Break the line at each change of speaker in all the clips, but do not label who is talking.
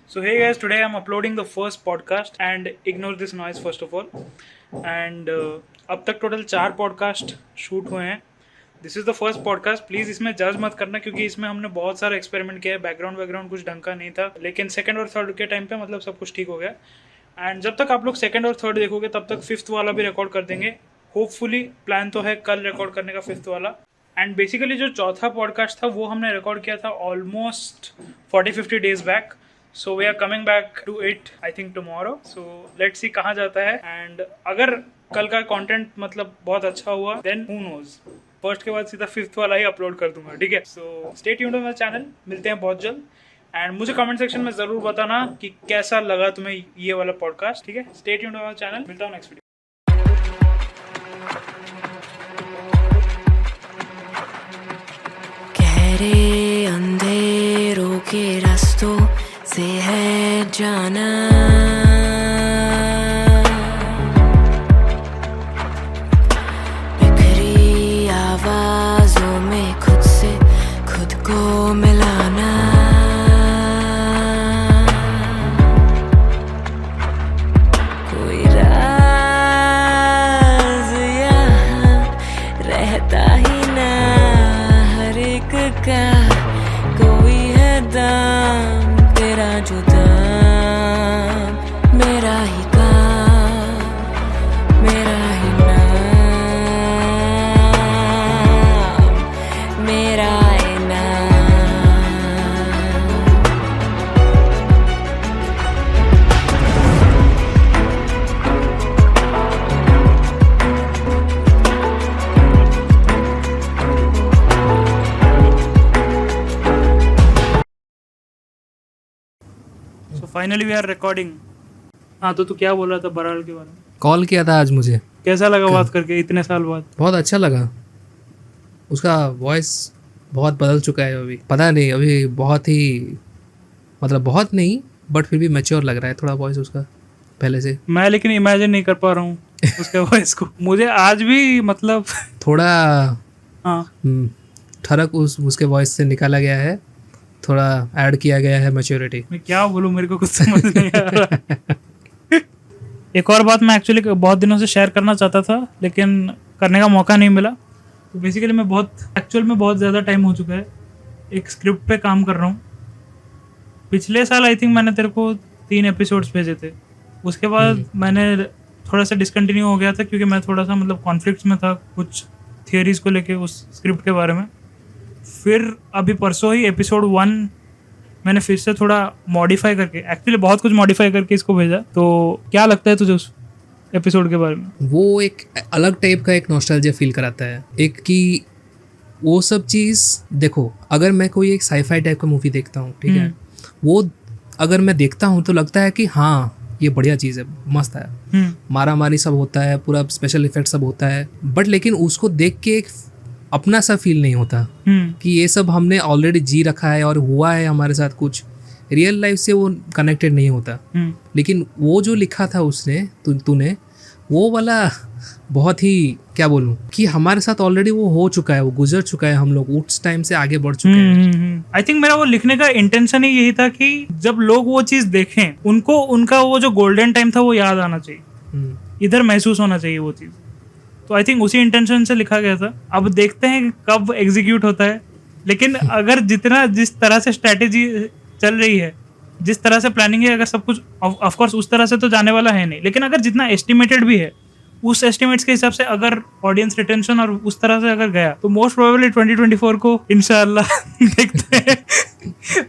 So hey guys, today I'm uploading the first podcast and ignore this noise first of all. And अब तक total 4 podcast shoot हुए हैं. This is the first podcast. Please इसमें जज मत करना क्योंकि इसमें हमने बहुत सारा एक्सपेरिमेंट किया है. बैकग्राउंड कुछ ढंग का नहीं था, लेकिन सेकंड और थर्ड के टाइम पे मतलब सब कुछ ठीक हो गया. एंड जब तक आप लोग सेकंड और थर्ड देखोगे तब तक फिफ्थ वाला भी रिकॉर्ड कर देंगे. होपफुली प्लान तो है कल रिकॉर्ड करने का फिफ्थ वाला. एंड बेसिकली जो चौथा पॉडकास्ट था वो हमने रिकॉर्ड किया था almost 40-50 days back. So we are coming back to it I think tomorrow. So let's see कहाँ जाता है. एंड अगर कल का कंटेंट मतलब बहुत अच्छा हुआ देन हू नोज, फर्स्ट के बाद सीधा फिफ्थ वाला ही अपलोड कर दूंगा. ठीक है. So stay tuned to my channel. मिलते हैं बहुत जल्द. एंड मुझे कमेंट सेक्शन में ज़रूर बताना कि कैसा लगा तुम्हें ये वाला पॉडकास्ट. ठीक है. Stay tuned to my channel. मिलता हूँ नेक्स्ट वीडियो.
गहरे अंधेरों के रास्तों से है जाना, बिखरी आवाजों में खुद से खुद को मिलाना. कोई राज यहाँ रहता ही ना, हर एक का कोई है दाम. तेरा जो दाम, मेरा ही काम, मेरा ही नाम, मेरा इनाम.
So finally we are recording. हाँ तो तू क्या बोल रहा था बराल के बारे में?
कॉल किया था आज मुझे.
कैसा लगा बात करके इतने साल बाद?
बहुत अच्छा लगा. उसका वॉइस बहुत बदल चुका है अभी. पता नहीं, अभी बहुत ही मतलब बहुत नहीं बट फिर भी मैच्योर लग रहा है थोड़ा वॉइस उसका पहले से.
मैं लेकिन इमेजिन नहीं कर पा रहा हूँ उसके वॉइस को. मुझे आज भी मतलब
थोड़ा
हाँ
ठरक उसके वॉइस से निकाला गया है, थोड़ा ऐड किया गया है मैच्योरिटी.
मैं क्या बोलूँ, मेरे को कुछ समझ नहीं आ रहा. एक और बात मैं एक्चुअली बहुत दिनों से शेयर करना चाहता था लेकिन करने का मौका नहीं मिला. तो बेसिकली मैं एक्चुअल में बहुत ज़्यादा टाइम हो चुका है एक स्क्रिप्ट पे काम कर रहा हूँ. पिछले साल आई थिंक मैंने तेरे को 3 एपिसोड्स भेजे थे. उसके बाद मैंने थोड़ा सा डिसकंटिन्यू हो गया था क्योंकि मैं थोड़ा सा मतलब कॉन्फ्लिक्ट्स में था कुछ थियोरीज को लेके उस स्क्रिप्ट के बारे में. फिर अभी परसों ही एपिसोड 1 मैंने फिर से थोड़ा मॉडिफाई करके, एक्चुअली बहुत कुछ मॉडिफाई करके इसको भेजा. तो क्या लगता है तुझे उस एपिसोड के बारे में?
वो एक अलग टाइप का एक नॉस्टैल्जिया फील कराता है. एक कि वो सब चीज़ देखो, अगर मैं कोई एक साईफाई टाइप का मूवी देखता हूँ, ठीक है, वो अगर मैं देखता हूँ तो लगता है कि हाँ ये बढ़िया चीज़ है, मस्त है, मारा मारी सब होता है, पूरा स्पेशल इफेक्ट सब होता है. बट लेकिन उसको देख के एक अपना सा फील नहीं होता कि ये सब हमने ऑलरेडी जी रखा है और हुआ है हमारे साथ, कुछ रियल लाइफ से वो कनेक्टेड नहीं होता. लेकिन वो जो लिखा था उसने तूने वो वाला बहुत ही क्या बोलूं कि हमारे साथ ऑलरेडी वो हो चुका है, वो गुजर चुका है, हम लोग उस टाइम से आगे बढ़ चुके हैं.
आई थिंक मेरा वो लिखने का इंटेंशन ही यही था कि जब लोग वो चीज़ देखें उनको उनका वो जो गोल्डन टाइम था वो याद आना चाहिए, इधर महसूस होना चाहिए वो चीज़. तो आई थिंक उसी इंटेंशन से लिखा गया था. अब देखते हैं कब एग्जीक्यूट होता है. लेकिन अगर जिस तरह से स्ट्रैटेजी चल रही है, जिस तरह से प्लानिंग है, अगर सब कुछ ऑफ कोर्स उस तरह से तो जाने वाला है नहीं, लेकिन अगर जितना एस्टिमेटेड भी है उस एस्टिमेट्स के हिसाब से अगर ऑडियंस रिटेंशन और उस तरह से अगर गया तो मोस्ट प्रोबेबली 2024 को इंशाल्लाह देखते हैं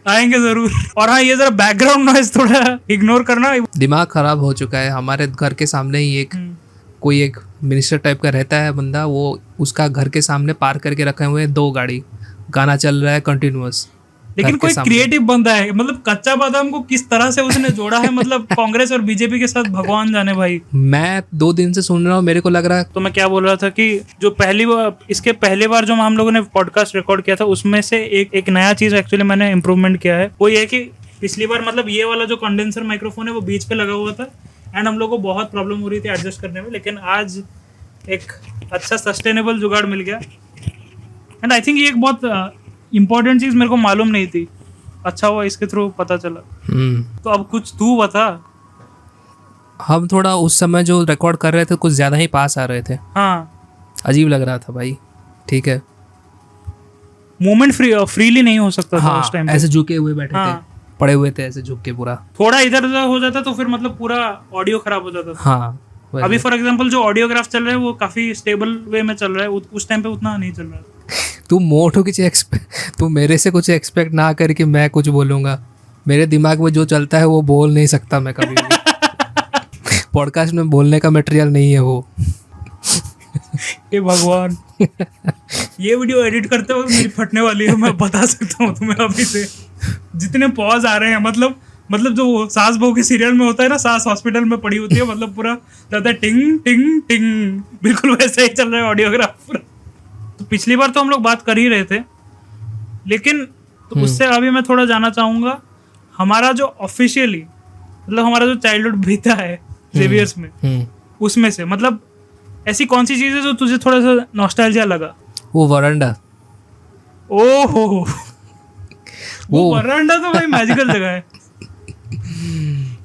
आएंगे जरूर. और हाँ, ये जरा बैकग्राउंड नॉइज थोड़ा इग्नोर करना.
दिमाग खराब हो चुका है. हमारे घर के सामने ही कोई एक मिनिस्टर टाइप का रहता है बंदा, वो उसका घर के सामने पार्क करके रखे हुए हैं 2 गाड़ी, गाना चल रहा है कंटिन्यूअस.
लेकिन कोई क्रिएटिव बंदा है, मतलब कच्चा बादाम को किस तरह से उसने जोड़ा है, मतलब कांग्रेस और बीजेपी के साथ भगवान जाने भाई.
मैं 2 दिन से सुन रहा हूँ, मेरे को लग रहा है.
तो मैं क्या बोल रहा था कि जो इसके पहले बार जो हम लोगों ने पॉडकास्ट रिकॉर्ड किया था उसमें से एक नया चीज एक्चुअली मैंने इम्प्रूवमेंट किया है. वो ये है कि पिछली बार मतलब ये वाला जो कंडेंसर माइक्रोफोन है वो बीच पे लगा हुआ था एंड हम लोग को बहुत प्रॉब्लम हो रही थी एडजस्ट करने में. लेकिन आज एक अच्छा सस्टेनेबल जुगाड़ मिल गया एंड आई थिंक ये एक बहुत इंपॉर्टेंट चीज़ मेरे को मालूम नहीं थी. अच्छा हुआ इसके थ्रू पता चला।
हम्म।
तो अब कुछ तू बता।
हम थोड़ा उस समय जो रिकॉर्ड कर रहे थे कुछ ज़्यादा ही पास आ रहे थे,
हाँ,
अजीब लग रहा था भाई। ठीक है,
मूवमेंट फ्रीली नहीं हो सकता था
हाँ,
उस टाइम।
ऐसे झुके हुए बैठे
हाँ।
थे, पड़े हुए थे ऐसे झुक के पूरा।
थोड़ा इधर उधर हो जाता तो फिर मतलब पूरा ऑडियो खराब हो जाता था।
हाँ वैसे।
अभी फॉर एग्जांपल जो ऑडियोग्राफ चल रहा है वो काफी स्टेबल वे में चल रहा है, उस टाइम पे उतना नहीं चल रहा है।
तू मोटो की तू मेरे से कुछ एक्सपेक्ट ना करके मैं कुछ बोलूँगा। मेरे दिमाग में जो चलता है वो बोल नहीं सकता मैं कभी भी। पॉडकास्ट में बोलने का मटेरियल नहीं है वो।
हे भगवान। ये वीडियो एडिट करते वक्त मेरी फटने वाली है, मैं बता सकता हूँ तुम्हें अभी से। जितने पॉज आ रहे हैं, मतलब जो सास बहू के सीरियल में होता है ना, सास हॉस्पिटल में पड़ी होती है, मतलब पूरा रहता है टिंग टिंग टिंग, बिल्कुल वैसा ही चल रहा है ऑडियोग्राफ पूरा। तो पिछली बार तो हम लोग बात कर ही रहे थे, लेकिन तो उससे अभी मैं थोड़ा जानना चाहूंगा हमारा जो ऑफिशियली मतलब हमारा जो चाइल्डहुड बीता है जेवियर्स में, उसमें से मतलब ऐसी कौन सी चीज है जो तुझे थोड़ा सा नॉस्टैल्जिया लगा?
वो वरांडा।
ओहो, वो वरांडा तो भाई मैजिकल जगह है।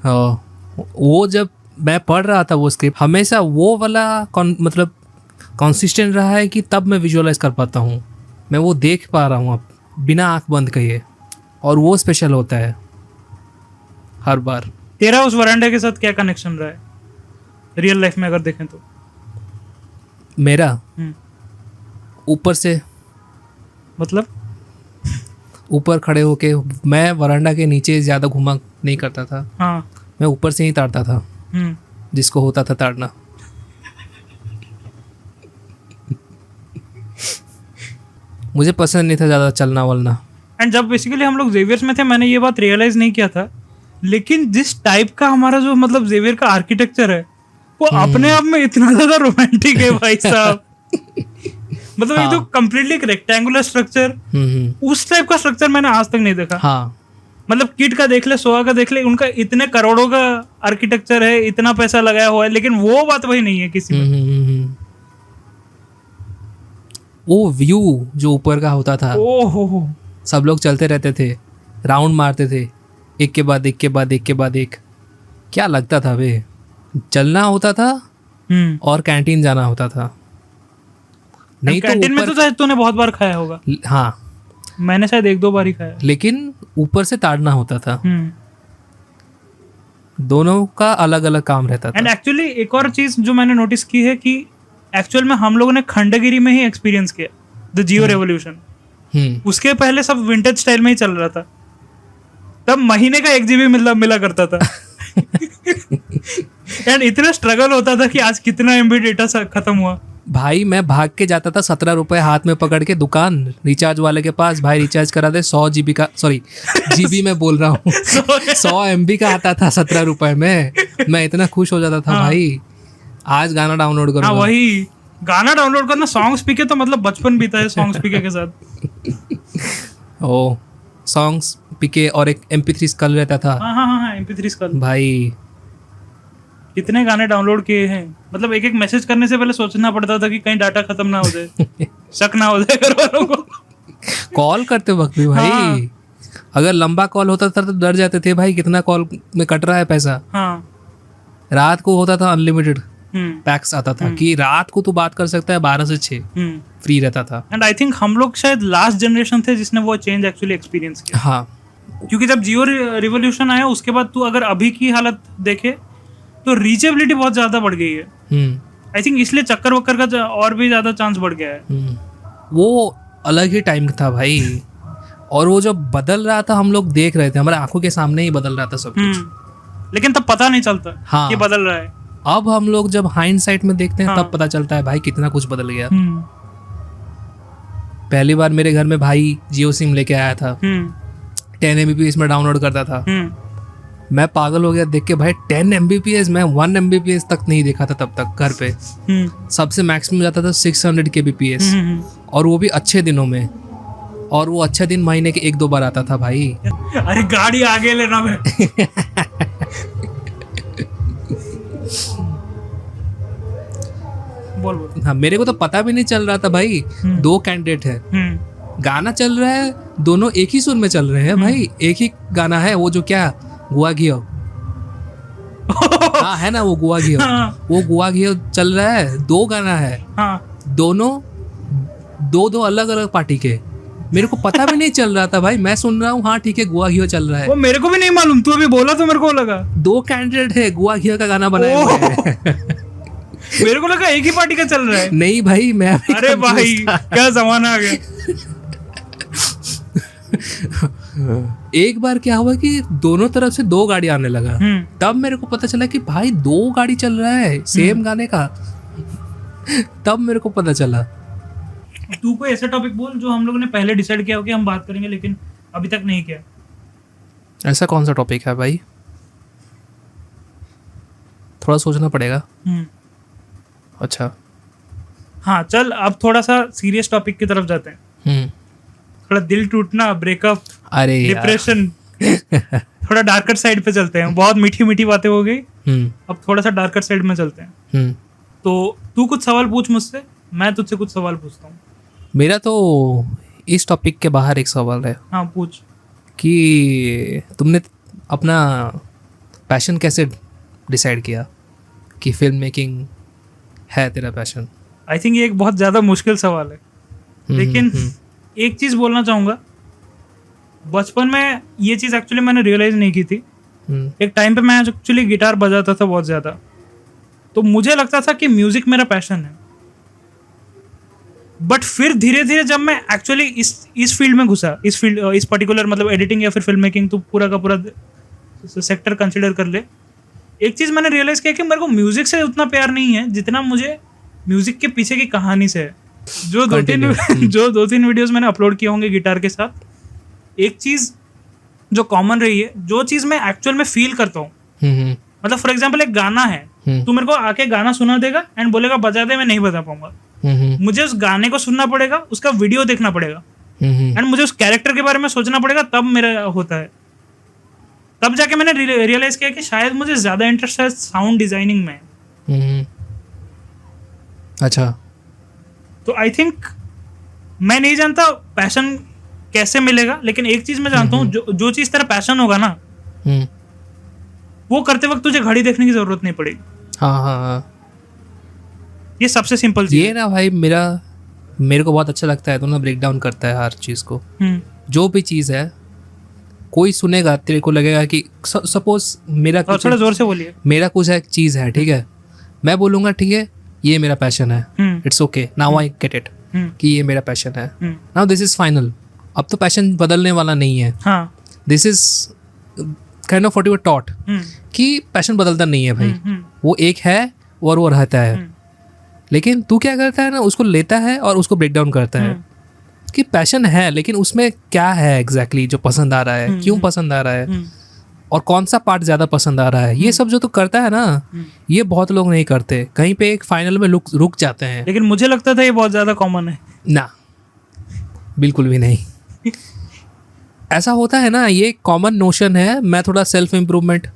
हाँ, वो जब मैं पढ़ रहा था वो स्क्रिप्ट, हमेशा वो वाला मतलब कंसिस्टेंट रहा है कि तब मैं विजुअलाइज कर पाता हूँ, मैं वो देख पा रहा हूँ अब बिना आंख बंद किए, और वो स्पेशल होता है हर बार।
तेरा उस वरांडा के साथ क्या कनेक्शन रहा है रियल लाइफ में अगर देखें तो?
मेरा ऊपर से
मतलब
ऊपर खड़े होके मैं वरांडा के नीचे ज़्यादा घुमा नहीं करता था।
हाँ।
मैं ऊपर से ही ताड़ता था जिसको होता था ताड़ना। मुझे पसंद नहीं था ज़्यादा चलना वलना।
एंड जब बेसिकली हम लोग जेवियर्स में थे मैंने ये बात रियलाइज नहीं किया था, लेकिन जिस टाइप का हमारा जो मतलब जेवियर का आर्किटेक्चर है वो अपने आप में इतना ज्यादा रोमांटिक है भाई साहब। मतलब एक तो कम्प्लीटली एक रेक्टेंगुलर स्ट्रक्चर, उस टाइप का स्ट्रक्चर मैंने आज तक नहीं देखा।
हाँ,
मतलब किट का देख ले, सोआ का देख ले, उनका इतने करोड़ों का आर्किटेक्चर है, इतना पैसा लगाया हुआ है, लेकिन वो बात वही नहीं है किसी में।
वो व्यू जो ऊपर का होता था,
ओहो,
सब लोग चलते रहते थे, राउंड मारते थे, एक के बाद एक के बाद एक के बाद एक। क्या लगता था वे, चलना होता था और कैंटीन जाना होता था। नहीं तो
कैंटीन में तो शायद तूने बहुत बार खाया होगा।
हाँ,
मैंने शायद 1-2 बार ही खाया,
लेकिन ऊपर से ताड़ना होता था। दोनों का अलग अलग काम रहता था।
एंड एक्चुअली एक और चीज जो मैंने नोटिस की है कि एक्चुअल में हम लोगों ने खंडगिरी में ही एक्सपीरियंस किया द जियो रेवोल्यूशन। उसके पहले सब विंटेज स्टाइल में ही चल रहा था, तब महीने का 1 GB मिला करता था। एंड इतना स्ट्रगल होता था कि आज कितना MB डेटा खत्म हुआ।
भाई मैं भाग के जाता था 17 रुपए हाथ में पकड़ के दुकान रिचार्ज वाले के पास, भाई रिचार्ज करा दे 100 GB का, सॉरी GB में बोल रहा हूँ, 100 MB का आता था 17 रुपए में। मैं इतना खुश हो जाता था। हाँ। भाई आज गाना डाउनलोड करो।
हाँ, वही गाना डाउनलोड करना, सॉन्ग्स पीके तो मतलब बचपन बीता है सॉन्ग्स पीके के साथ।
ओ सॉन्ग्स पीके, और एक MP3 स्कल रहता था।
हाँ, MP3 स्कल।
भाई
कितने गाने डाउनलोड किए हैं, मतलब एक मैसेज करने से पहले सोचना पड़ता था कि कहीं डाटा खत्म ना हो जाए, शक ना हो जाए घर वालों को।
कॉल करते वक्त भी भाई। हाँ। अगर लंबा कॉल होता था तो डर जाते थे भाई कितना कॉल में कट रहा है पैसा।
हाँ।
रात को होता था अनलिमिटेड पैक्स आता था कि रात को तू बात कर सकता है 12 से 6 फ्री रहता था।
एंड आई थिंक हम लोग शायद लास्ट जनरेशन थे जिसने वो चेंज एक्चुअली एक्सपीरियंस किया।
हाँ,
क्योंकि जब जियो रिवोल्यूशन आया उसके बाद तू अगर अभी की हालत देखे तो रीचेबिलिटी बहुत ज्यादा बढ़ गई है। आई थिंक इसलिए चक्कर वक्कर का और भी ज्यादा चांस बढ़ गया है।
वो अलग ही टाइम था भाई, और वो जब बदल रहा था हम लोग देख रहे थे, हमारे आंखों के सामने ही बदल रहा था सब कुछ,
लेकिन तब पता नहीं चलता। हाँ, कि बदल रहा है।
अब हम लोग जब हाइंडसाइट में देखते हैं, हाँ, तब पता चलता है भाई कितना कुछ बदल गया। पहली बार मेरे घर में भाई जियो सिम लेके आया था, 10 Mbps में डाउनलोड करता था। मैं पागल हो गया देख के भाई 10 Mbps, मैं 1 Mbps तक नहीं देखा था तब तक घर पे। सबसे मैक्सिमम जाता था 600 kbps, और वो भी अच्छे दिनों में, और वो अच्छा दिन महीने के 1-2 बार आता था भाई।
अरे गाड़ी आगे लेना मैं। बोल।
हाँ, मेरे को तो पता भी नहीं चल रहा था भाई 2 कैंडिडेट है, गाना चल रहा है दोनों एक ही सुर में चल रहे हैं भाई, एक ही गाना है वो जो क्या गुआ घियो हाँ है ना वो गुआ घियो,
हाँ।
वो गुआ घियो चल रहा है, 2 गाना है,
हाँ
दोनों दो अलग अलग पार्टी के, मेरे को पता भी नहीं चल रहा था भाई, मैं सुन रहा हूँ हाँ ठीक है गुआ घियो चल रहा है,
वो मेरे को भी नहीं मालूम, तू अभी बोला तो मेरे को लगा
2 कैंडिडेट है गुआ घियो का गाना बनाए हुए हैं
मेरे को लगा एक ही पार्टी का चल रहा है।
नहीं भाई मैं अभी
अरे
confused
भाई
था।
क्या जमाना आ गया।
एक बार क्या हुआ कि दोनों तरफ से 2 गाड़ी आने लगा, तब मेरे को पता चला कि भाई 2 गाड़ी चल रहा है सेम गाने का तब मेरे को पता चला।
तू कोई ऐसा टॉपिक बोल जो हम लोगों ने पहले डिसाइड किया हो कि हम बात करेंगे लेकिन अभी तक नहीं किया।
ऐसा कौन सा टॉपिक है भाई, थोड़ा सोचना पड़ेगा। अच्छा
हाँ चल अब थोड़ा सा सीरियस टॉपिक की तरफ जाते हैं। थोड़ा दिल टूटना, ब्रेकअप,
अरे यार।
डिप्रेशन थोड़ा डार्कर साइड पे चलते हैं। बहुत मीठी मीठी बातें हो गई, अब थोड़ा सा डार्कर साइड में चलते हैं। तो तू कुछ सवाल पूछ मुझसे, मैं तुझसे कुछ सवाल पूछता हूँ।
मेरा तो इस टॉपिक के बाहर एक सवाल है
हाँ पूछ।
कि तुमने अपना पैशन कैसे डिसाइड किया कि फिल्म मेकिंग है तेरा पैशन?
आई थिंक ये एक बहुत ज़्यादा मुश्किल सवाल है, लेकिन एक चीज़ बोलना चाहूँगा। बचपन में ये चीज़ एक्चुअली मैंने रियलाइज़ नहीं की थी। एक टाइम पे मैं एक्चुअली गिटार बजाता था बहुत ज़्यादा, तो मुझे लगता था कि म्यूज़िक मेरा पैशन है। बट फिर धीरे धीरे जब मैं एक्चुअली इस फील्ड में घुसा, इस पर्टिकुलर मतलब एडिटिंग या फिर फिल्म मेकिंग, तो पूरा का पूरा सेक्टर कंसिडर कर ले, एक चीज़ मैंने रियलाइज़ किया कि मेरे को म्यूज़िक से उतना प्यार नहीं है जितना मुझे म्यूज़िक के पीछे की कहानी से है। जो 2-3 वीडियोस मैंने अपलोड किए होंगे गिटार के साथ, एक चीज़ जो कॉमन रही है, जो चीज़ मैं एक्चुअल में फील करता हूँ, मतलब फॉर एग्जांपल एक गाना है, तू मेरे को आके गाना सुना देगा एंड बोलेगा बजा दे, मैं नहीं बजा पाऊंगा। मुझे उस गाने को सुनना पड़ेगा, उसका वीडियो देखना पड़ेगा एंड मुझे उस कैरेक्टर के बारे में सोचना पड़ेगा, तब मेरा होता है। तब जाके मैंने रियलाइज किया कि शायद मुझे ज़्यादा इंटरेस्ट है साउंड डिजाइनिंग में।
अच्छा,
तो आई थिंक मैं नहीं जानता पैशन कैसे मिलेगा, लेकिन एक चीज़ मैं जानता हूँ, जो चीज़ तेरा पैशन होगा ना, वो करते वक्त तुझे घड़ी देखने की जरूरत नहीं पड़ेगी।
हाँ,
ये सबसे सिंपल चीज़
ये ना भाई मेरे को बहुत अच्छा लगता है, तो ना ब्रेक डाउन करता है हर चीज़ को। जो भी चीज़ है, कोई सुनेगा तेरे को लगेगा कि सपोज मेरा कुछ,
थोड़ा जोर से बोलिए,
मेरा कुछ एक चीज़ है, ठीक है, मैं बोलूँगा ठीक है ये मेरा पैशन है, it's okay, now I get it कि ये मेरा पैशन है, नाउ दिस इज फाइनल। अब तो पैशन बदलने वाला नहीं है।
हाँ,
this is kind of what you are taught कि पैशन बदलता नहीं है भाई, वो एक है और वो रहता है। लेकिन तू क्या करता है ना, उसको लेता है और उसको ब्रेक डाउन करता है कि पैशन है, लेकिन उसमें क्या है एग्जैक्टली जो पसंद आ रहा है, क्यों पसंद आ रहा है, और कौन सा पार्ट ज़्यादा पसंद आ रहा है। ये सब जो तू करता है ना, ये बहुत लोग नहीं करते, कहीं पे एक फाइनल में रुक जाते हैं।
लेकिन मुझे लगता था ये बहुत ज़्यादा कॉमन है।
ना, बिल्कुल भी नहीं ऐसा होता है ना, ये कॉमन नोशन है। मैं थोड़ा सेल्फ इम्प्रूवमेंट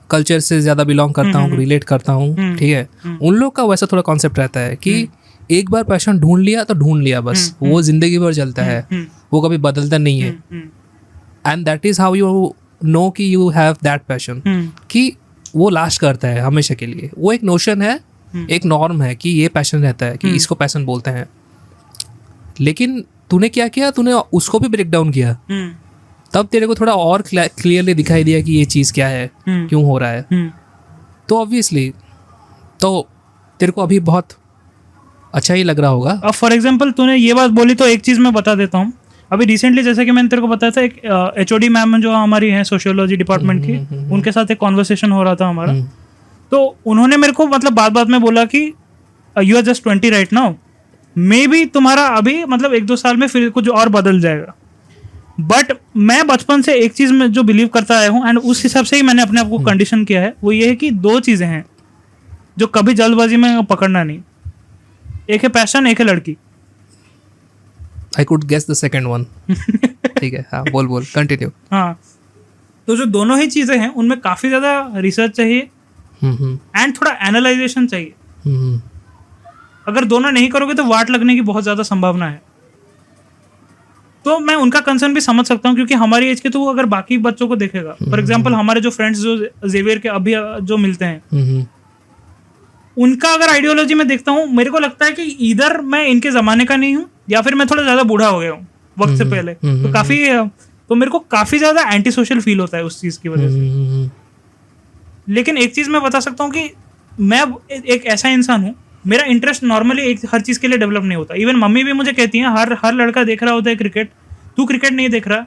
कल्चर से ज़्यादा बिलोंग करता हूँ, रिलेट करता हूँ, ठीक है। उन लोग का वैसा थोड़ा कॉन्सेप्ट रहता है कि एक बार पैशन ढूंढ लिया तो ढूंढ लिया बस, वो जिंदगी भर चलता है, वो कभी बदलता नहीं है। And that is how you know कि यू हैव दैट पैशन, कि वो लास्ट करता है हमेशा के लिए। वो एक नोशन है, एक नॉर्म है कि ये पैशन रहता है, कि इसको पैशन बोलते हैं। लेकिन तूने क्या किया, तूने उसको भी ब्रेक डाउन किया, तब तेरे को थोड़ा और क्लियरली दिखाई दिया कि ये चीज़ क्या है, क्यों हो रहा है। तो ऑब्वियसली तो तेरे को अभी बहुत अच्छा ही लग रहा होगा।
अब फॉर एग्जांपल तूने ये बात बोली, तो एक चीज़ मैं बता देता हूँ। अभी रिसेंटली जैसे कि मैंने तेरे को बताया था, एक HOD मैम जो हमारी हैं सोशियोलॉजी डिपार्टमेंट की, उनके साथ एक कॉन्वर्सेशन हो रहा था हमारा। तो उन्होंने मेरे को मतलब बात में बोला कि you are just 20 right now, maybe तुम्हारा अभी मतलब 1-2 साल में फिर कुछ और बदल जाएगा। बट मैं बचपन से एक चीज़ में जो बिलीव करता आया हूँ, एंड उस हिसाब से ही मैंने अपने आप को कंडीशन किया है, वो ये है कि 2 चीज़ें हैं जो कभी जल्दबाजी में पकड़ना नहीं। एक है पैशन, एक है लड़की।
I could guess the second one. ठीक है, हाँ बोल कंटिन्यू।
हाँ, तो जो दोनों ही चीज़ें हैं उनमें काफ़ी ज़्यादा रिसर्च चाहिए एंड थोड़ा एनालाइजेशन चाहिए। अगर दोनों नहीं करोगे तो वाट लगने की बहुत ज़्यादा संभावना है। तो मैं उनका कंसर्न भी समझ सकता हूँ, क्योंकि हमारी एज के तो वो अगर बाकी बच्चों को देखेगा, फॉर एग्जांपल हमारे जो फ्रेंड्स जो जेवियर के अभी जो मिलते हैं, उनका अगर आइडियोलॉजी में देखता हूँ, मेरे को लगता है कि इधर मैं इनके जमाने का नहीं हूँ या फिर मैं थोड़ा ज्यादा बूढ़ा हो गया हूँ वक्त से पहले, तो काफी, तो मेरे को काफी ज्यादा एंटी सोशल फील होता है उस चीज की वजह से। लेकिन एक चीज मैं बता सकता हूँ कि मैं एक ऐसा इंसान हूँ, मेरा इंटरेस्ट नॉर्मली एक हर चीज के लिए डेवलप नहीं होता। इवन मम्मी भी मुझे कहती हैं हर लड़का देख रहा होता है क्रिकेट, तू क्रिकेट नहीं देख रहा,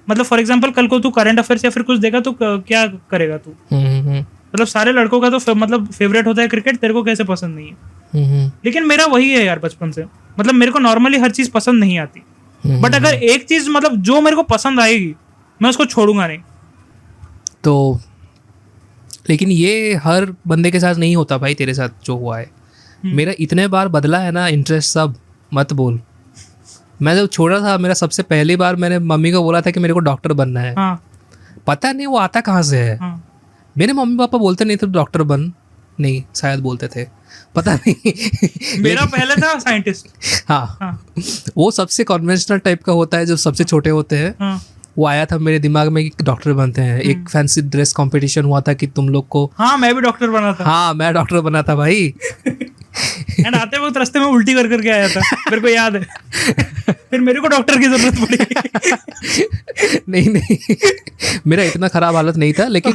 मतलब फॉर एग्जांपल कल को तू करंट अफेयर्स या फिर कुछ देखा तो क्या करेगा तू, मतलब सारे लड़कों का तो मतलब फेवरेट होता है क्रिकेट, तेरे को कैसे पसंद नहीं है। लेकिन मेरा वही है यार बचपन से, मतलब मेरे को नॉर्मली हर चीज पसंद नहीं आती, बट अगर एक चीज मतलब जो मेरे को पसंद आएगी मैं उसको छोड़ूंगा नहीं।
तो लेकिन ये हर बंदे के साथ नहीं होता भाई, तेरे साथ जो हुआ है। मेरा इतने बार बदला है ना इंटरेस्ट, सब मत बोल। मैं जब छोटा था, मेरा सबसे पहली बार मैंने मम्मी को बोला था कि मेरे को डॉक्टर बनना है। पता नहीं वो आता कहाँ से है। मेरे मम्मी पापा बोलते नहीं थे डॉक्टर बन, नहीं शायद बोलते थे, पता नहीं।
मेरा पहले था साइंटिस्ट।
हाँ, वो सबसे कन्वेंशनल टाइप का होता है जो सबसे छोटे होते हैं। वो आया था मेरे दिमाग में कि डॉक्टर बनते हैं। एक फैंसी ड्रेस कंपटीशन हुआ था कि तुम लोग को,
हाँ मैं भी डॉक्टर बना था।
हाँ मैं डॉक्टर बना था भाई।
एंड आते वक्त रास्ते में उल्टी कर करके आया था, मेरे को याद है। फिर मेरे को डॉक्टर की जरूरत पड़ी।
नहीं मेरा इतना खराब हालत नहीं था, लेकिन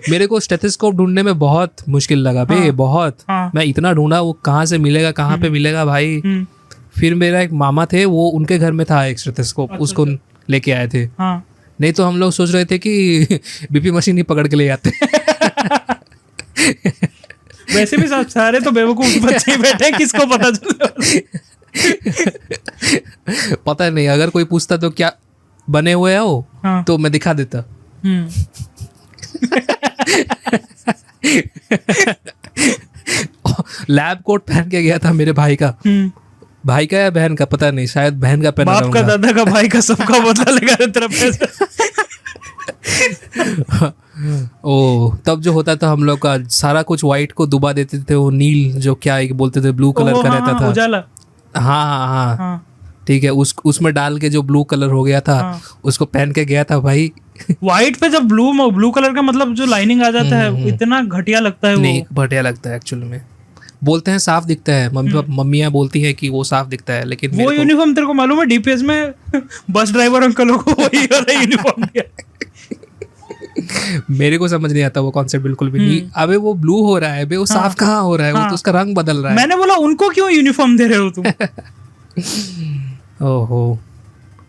मेरे को स्टेथोस्कोप ढूंढने में बहुत मुश्किल लगा बे, बहुत। मैं इतना ढूंढा, वो कहाँ से मिलेगा, कहाँ पे मिलेगा भाई। फिर मेरा एक मामा थे, वो उनके घर में था एक स्टेथोस्कोप, उसको लेके आए थे। नहीं तो हम लोग सोच रहे थे कि बीपी मशीन ही पकड़ के ले आते।
वैसे भी सारे तो बेवकूफ बच्चे ही बैठे, किसको पता चले।
पता नहीं, अगर कोई पूछता तो क्या बने हुए हो, तो मैं दिखा देता। लैब कोट पहन के गया था मेरे भाई का, भाई का या बहन का पता नहीं, शायद बहन का पहना
बाप का, दादा का, भाई का, सबका बदला लगा रहे तरफ से।
ओ तब जो होता था हम लोग का सारा कुछ व्हाइट को डुबा देते थे, वो नील जो क्या बोलते थे ब्लू कलर का रहता था,
उजाला।
हाँ ठीक है, उसमें डाल के जो ब्लू कलर हो गया था, उसको पहन के गया था भाई।
व्हाइट पे जब ब्लू कलर का मतलब जो लाइनिंग आ जाता है, इतना घटिया लगता है।
नहीं घटिया लगता है एक्चुअली में, बोलते हैं साफ दिखता है, मम्मियाँ बोलती है कि वो साफ दिखता है, लेकिन
वो यूनिफॉर्म तेरे को मालूम है डीपीएस में बस ड्राइवर अंकलों को वही वाला यूनिफॉर्म दिया।
मेरे को समझ नहीं आता वो कॉन्सेप्ट बिल्कुल भी नहीं। अबे वो ब्लू हो रहा है बे, वो साफ कहाँ हो रहा है, वो तो उसका रंग बदल रहा है।
मैंने बोला उनको क्यों यूनिफॉर्म दे रहे हो तुम।
ओहो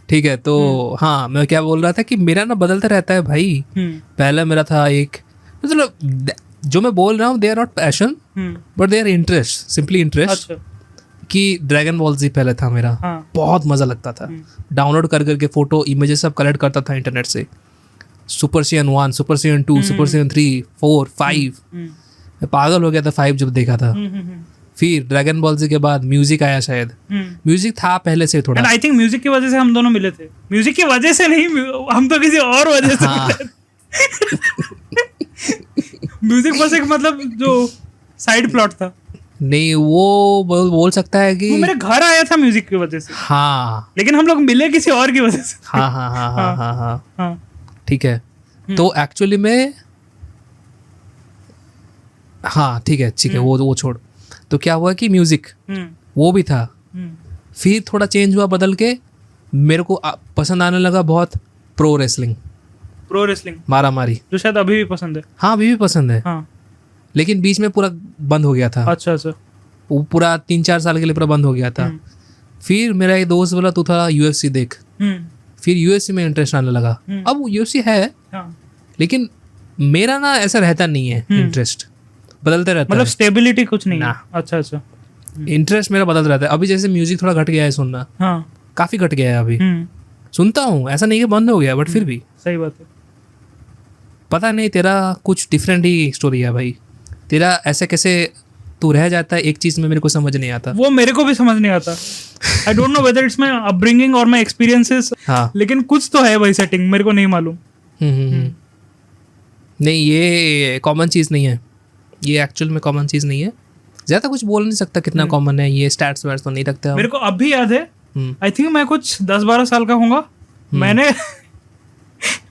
ठीक है, तो हाँ मैं क्या बोल रहा था कि मेरा ना बदलता रहता है भाई। पहले मेरा था एक, मतलब जो मैं बोल रहा हूँ, they are not passion but they are interest, simply interest. कि ड्रैगन बॉल जी पहले था मेरा, बहुत मजा लगता था। डाउनलोड कर करके फोटो इमेजेस सब कलेक्ट करता था इंटरनेट से। Super season 1, super season 2, super season 3, 4, 5, मैं पागल हो गया था 5 जब देखा था। फिर ड्रैगन बॉल जी के बाद म्यूजिक आया, शायद म्यूजिक था पहले से थोड़ा।
आई थिंक म्यूजिक की वजह से हम दोनों मिले थे। म्यूजिक की वजह से नहीं, हम तो किसी और वजह से मिले। म्यूजिक बस एक मतलब जो साइड प्लॉट था।
नहीं वो बोल सकता है कि
वो मेरे घर आया था म्यूजिक की वजह से।
हाँ,
लेकिन हम लोग मिले किसी और की वजह से।
हाँ ठीक है। तो एक्चुअली में हाँ ठीक है वो छोड़। तो क्या हुआ कि म्यूजिक वो भी था, फिर थोड़ा चेंज हुआ, बदल के मेरे को पसंद आने लगा बहुत प्रो रेसलिंग, मारा मारी,
जो शायद अभी भी पसंद है।
हाँ अभी भी पसंद है। हाँ। लेकिन बीच में पूरा बंद हो गया था।
अच्छा
वो पूरा 3-4 साल के लिए पूरा बंद हो गया था। फिर मेरा एक दोस्त बोला तू थोड़ा यूएफसी देख। फिर यूएफसी में इंटरेस्ट आने लगा। अब यूएफसी है, लेकिन मेरा ना ऐसा रहता नहीं है, इंटरेस्ट बदलते रहता है,
मतलब स्टेबिलिटी कुछ नहीं है। अच्छा
इंटरेस्ट मेरा बदल रहता है। अभी जैसे म्यूजिक थोड़ा घट गया है सुनना, काफी घट गया है अभी। सुनता हूँ, ऐसा नहीं कि बंद हो गया, बट फिर भी
सही बात है।
पता नहीं, तेरा कुछ डिफरेंट ही स्टोरी है भाई। तेरा ऐसे कैसे तू रह जाता है एक चीज में, मेरे को समझ नहीं आता।
वो मेरे को भी समझ नहीं आता। I don't know whether it's my upbringing और माय एक्सपीरियंसेस। लेकिन कुछ तो है भाई सेटिंग, मेरे को नहीं मालूम।
नहीं ये कॉमन चीज नहीं है, ये एक्चुअल में कॉमन चीज नहीं है। ज्यादा कुछ बोल नहीं सकता कितना कॉमन है ये, स्टैट्स वैट्स तो नहीं रखते।
मेरे को अभी याद है आई थिंक मैं कुछ 10-12 साल का हूँगा। मैंने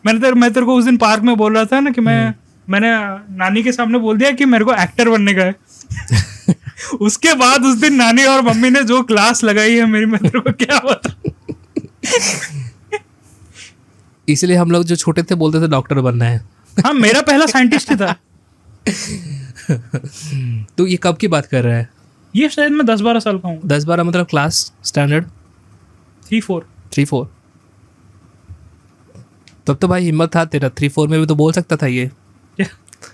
तेरे को उस दिन पार्क में बोल रहा था ना कि मैंने नानी के सामने बोल दिया कि मेरे को एक्टर बनने का है। उसके बाद उस दिन नानी और मम्मी ने जो क्लास लगाई है मेरी, मैं तेरे को क्या बता।
इसलिए हम लोग जो छोटे थे बोलते थे डॉक्टर बनना है।
हाँ, मेरा पहला साइंटिस्ट ही था।
तो ये कब की बात कर रहा है?
ये शायद मैं 10-12 साल का हूँ।
10-12 मतलब क्लास स्टैंडर्ड
3-4।
तब तो भाई हिम्मत था तेरा, 3-4 में भी तो बोल सकता था ये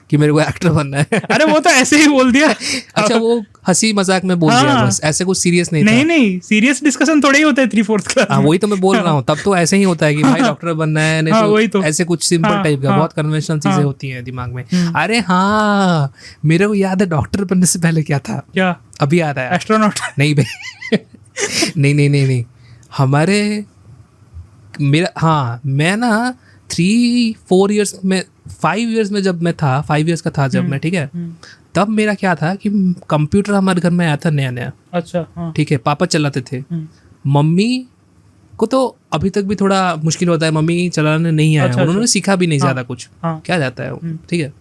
कि मेरे को एक्टर बनना है।
अरे वो तो ऐसे ही बोल दिया।
अच्छा, वो हंसी मजाक में बोल दिया
हाँ।
बस, ऐसे कुछ सीरियस नहीं था।
नहीं, सीरियस डिस्कशन थोड़ा ही होता है 3-4 क्लास।
हाँ, वही तो मैं बोल रहा हूँ। तब तो ऐसे ही होता है कि भाई डॉक्टर बनना है, नहीं
हाँ,
तो
वही तो।
ऐसे कुछ सिंपल
हाँ,
टाइप का,
हाँ,
बहुत कन्वेंशनल चीजें
हाँ।
होती हैं दिमाग में। अरे हाँ, मेरे को याद है डॉक्टर बनने से पहले क्या था,
क्या?
अभी याद आया।
एस्ट्रोनॉट।
नहीं भाई नहीं, हमारे मेरा, हाँ, मैं ना 3-4 ईयर्स में, 5 ईयर्स में जब मैं था, 5 ईयर्स का था जब मैं, ठीक है, तब मेरा क्या था कि कंप्यूटर हमारे घर में आया था नया।
अच्छा, हाँ।
ठीक है, पापा चलाते थे। मम्मी को तो अभी तक भी थोड़ा मुश्किल होता है, मम्मी चलाने नहीं आया।
अच्छा,
उन्होंने
अच्छा।
सीखा भी नहीं
हाँ,
ज्यादा कुछ,
हाँ।
क्या जाता है वो, ठीक है।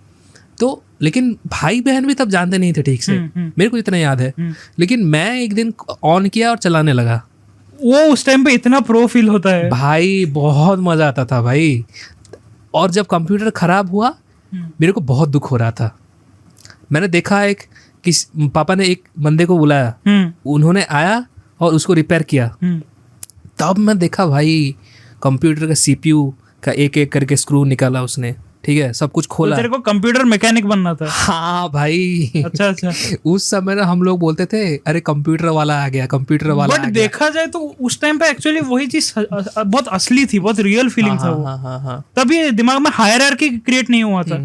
तो लेकिन भाई बहन भी तब जानते नहीं थे ठीक से, मेरे को इतना याद है। लेकिन मैं एक दिन ऑन किया और चलाने लगा।
वो उस टाइम पे इतना प्रो फील होता है
भाई, बहुत मजा आता था भाई। और जब कंप्यूटर खराब हुआ, मेरे को बहुत दुख हो रहा था। मैंने देखा पापा ने एक बंदे को बुलाया, उन्होंने आया और उसको रिपेयर किया। तब मैं देखा भाई, कंप्यूटर का सीपीयू का एक एक करके स्क्रू निकाला उसने, ठीक है, सब कुछ
तो
खोला।
तेरे को कंप्यूटर मैकेनिक बनना था।
हाँ भाई।
अच्छा।
उस समय ना हम लोग बोलते थे, अरे कंप्यूटर वाला आ गया, कंप्यूटर वाला आ
बट
गया।
देखा जाए तो उस टाइम पे एक्चुअली वही चीज बहुत असली थी, बहुत रियल फीलिंग था वो।
हाँ।
तभी दिमाग में हायरार्की क्रिएट नहीं हुआ था।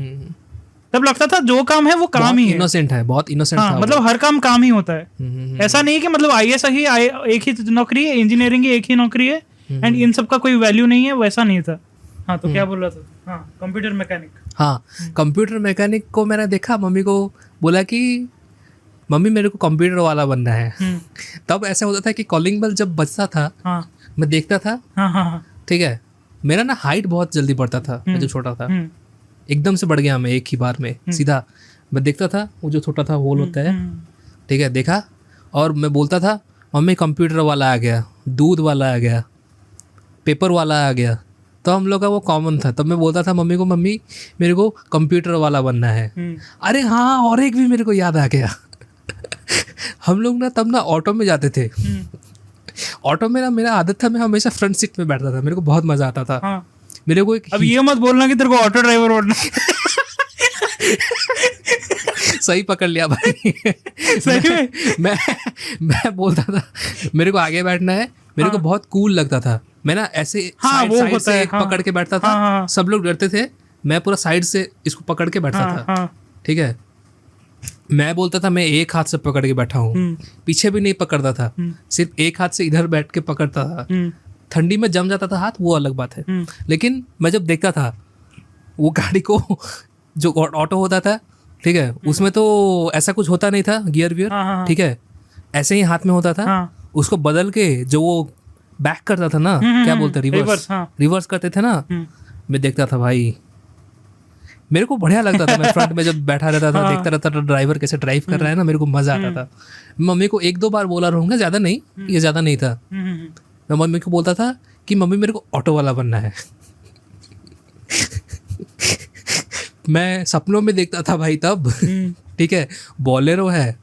तब लगता था जो काम है वो काम ही है।
इनोसेंट है, बहुत इनोसेंट
हाँ,
था
मतलब हर काम ही होता है। ऐसा नहीं कि मतलब आईएएस ही एक ही नौकरी है, इंजीनियरिंग ही एक ही नौकरी है, एंड इन सब का कोई वैल्यू नहीं है, वैसा नहीं था। हाँ, तो क्या बोल रहा था? हाँ, कंप्यूटर मैकेनिक।
हाँ, कंप्यूटर मैकेनिक को मैंने देखा, मम्मी को बोला कि मम्मी मेरे को कंप्यूटर वाला बनना है। तब ऐसा होता था कि कॉलिंग बेल जब बजता था,
हाँ,
मैं देखता था,
हाँ,
ठीक है, मेरा ना हाइट बहुत जल्दी बढ़ता था। मैं जो छोटा था एकदम से बढ़ गया मैं एक ही बार में सीधा। मैं देखता था वो जो छोटा था होल होता है, ठीक है, देखा, और मैं बोलता था मम्मी कंप्यूटर वाला आ गया, दूध वाला आ गया, पेपर वाला आ गया। तो हम लोग का वो कॉमन था। तब मैं बोलता था मम्मी को, मम्मी मेरे को कंप्यूटर वाला बनना है। अरे हाँ, और एक भी मेरे को याद आ गया। हम लोग ना तब ना ऑटो में जाते थे। ऑटो में ना मेरा आदत था, मैं हमेशा फ्रंट सीट में बैठता था, मेरे को बहुत मजा आता था।
हाँ।
मेरे को एक
अब ये मत बोलना कि तेरे को ऑटो ड्राइवर बनना।
सही पकड़ लिया भाई।
सही में?
मैं बोलता था मेरे को आगे बैठना है, मेरे को बहुत कूल लगता था। मैं ना ऐसे
हाँ, वो
साइड
होता
से
है,
एक
हाँ।
पकड़ के बैठता था।
हाँ।
सब लोग डरते थे, मैं पूरा साइड से इसको पकड़ के बैठता था,
हाँ।
ठीक है। मैं बोलता था मैं एक हाथ से पकड़ के बैठा हूँ, पीछे भी नहीं पकड़ता था, सिर्फ एक हाथ से इधर बैठ के पकड़ता था। ठंडी में जम जाता था हाथ, वो अलग बात है। लेकिन मैं जब देखता था वो गाड़ी को, जो ऑटो होता था, ठीक है, उसमें तो ऐसा कुछ होता नहीं था, गियर वियर,
हाँ।
ठीक है, ऐसे ही हाथ में होता था।
हाँ।
उसको बदल के जो वो बैक करता था ना, क्या बोलते हैं, रिवर्स,
हाँ।
रिवर्स करते थे ना। मैं देखता था भाई, मेरे को बढ़िया लगता था। मैं फ्रंट में जब बैठा रहता था, देखता रहता था ड्राइवर कैसे ड्राइव कर रहा है ना, मेरे को मजा आता था। मम्मी को 1-2 बार बोला रहूंगा, ज्यादा नहीं, ये ज्यादा नहीं था। मैं मम्मी को बोलता था कि मम्मी मेरे को ऑटो वाला बनना है। मैं सपनों में देखता था भाई तब, ठीक है, बोलेरो है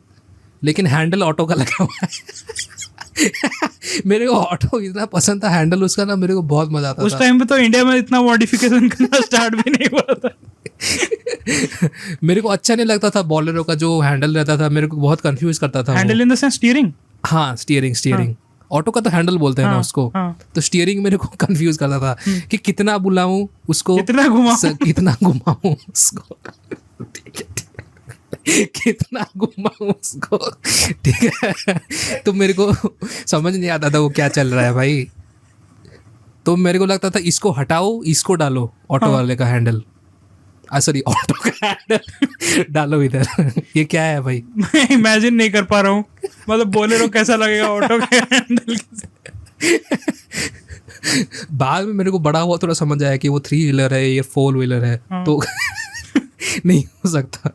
लेकिन हैंडल ऑटो का लगा हुआ है। मेरे को ऑटो इतना पसंद था, हैंडल उसका ना, मेरे को बहुत मजा आता था।
उस टाइम पे तो इंडिया में इतना मॉडिफिकेशन करना स्टार्ट भी नहीं हुआ था।
मेरे को अच्छा नहीं लगता था बोलेरो का जो हैंडल रहता था, मेरे को बहुत कंफ्यूज करता था।
Handle in the sense steering?
हाँ, स्टीयरिंग। ऑटो का तो हैंडल बोलते हैं ना उसको। तो स्टीयरिंग मेरे को कंफ्यूज करता था कि कितना बुलाऊं उसको, कितना घुमाऊं उसको, कितना घुमाऊं उसको, ठीक है। तो मेरे को समझ नहीं आता था वो क्या चल रहा है भाई। तो मेरे को लगता था इसको हटाओ, इसको डालो, ऑटो वाले का हैंडल, सॉरी ऑटो का हैंडल डालो इधर। ये क्या है भाई?
मैं इमेजिन नहीं कर पा रहा हूँ, मतलब बोलेरो कैसा लगेगा ऑटो के हैंडल के साथ।
बाद में मेरे को बड़ा हुआ थोड़ा समझ आया कि वो 3 व्हीलर है, ये 4 व्हीलर है, तो नहीं हो सकता।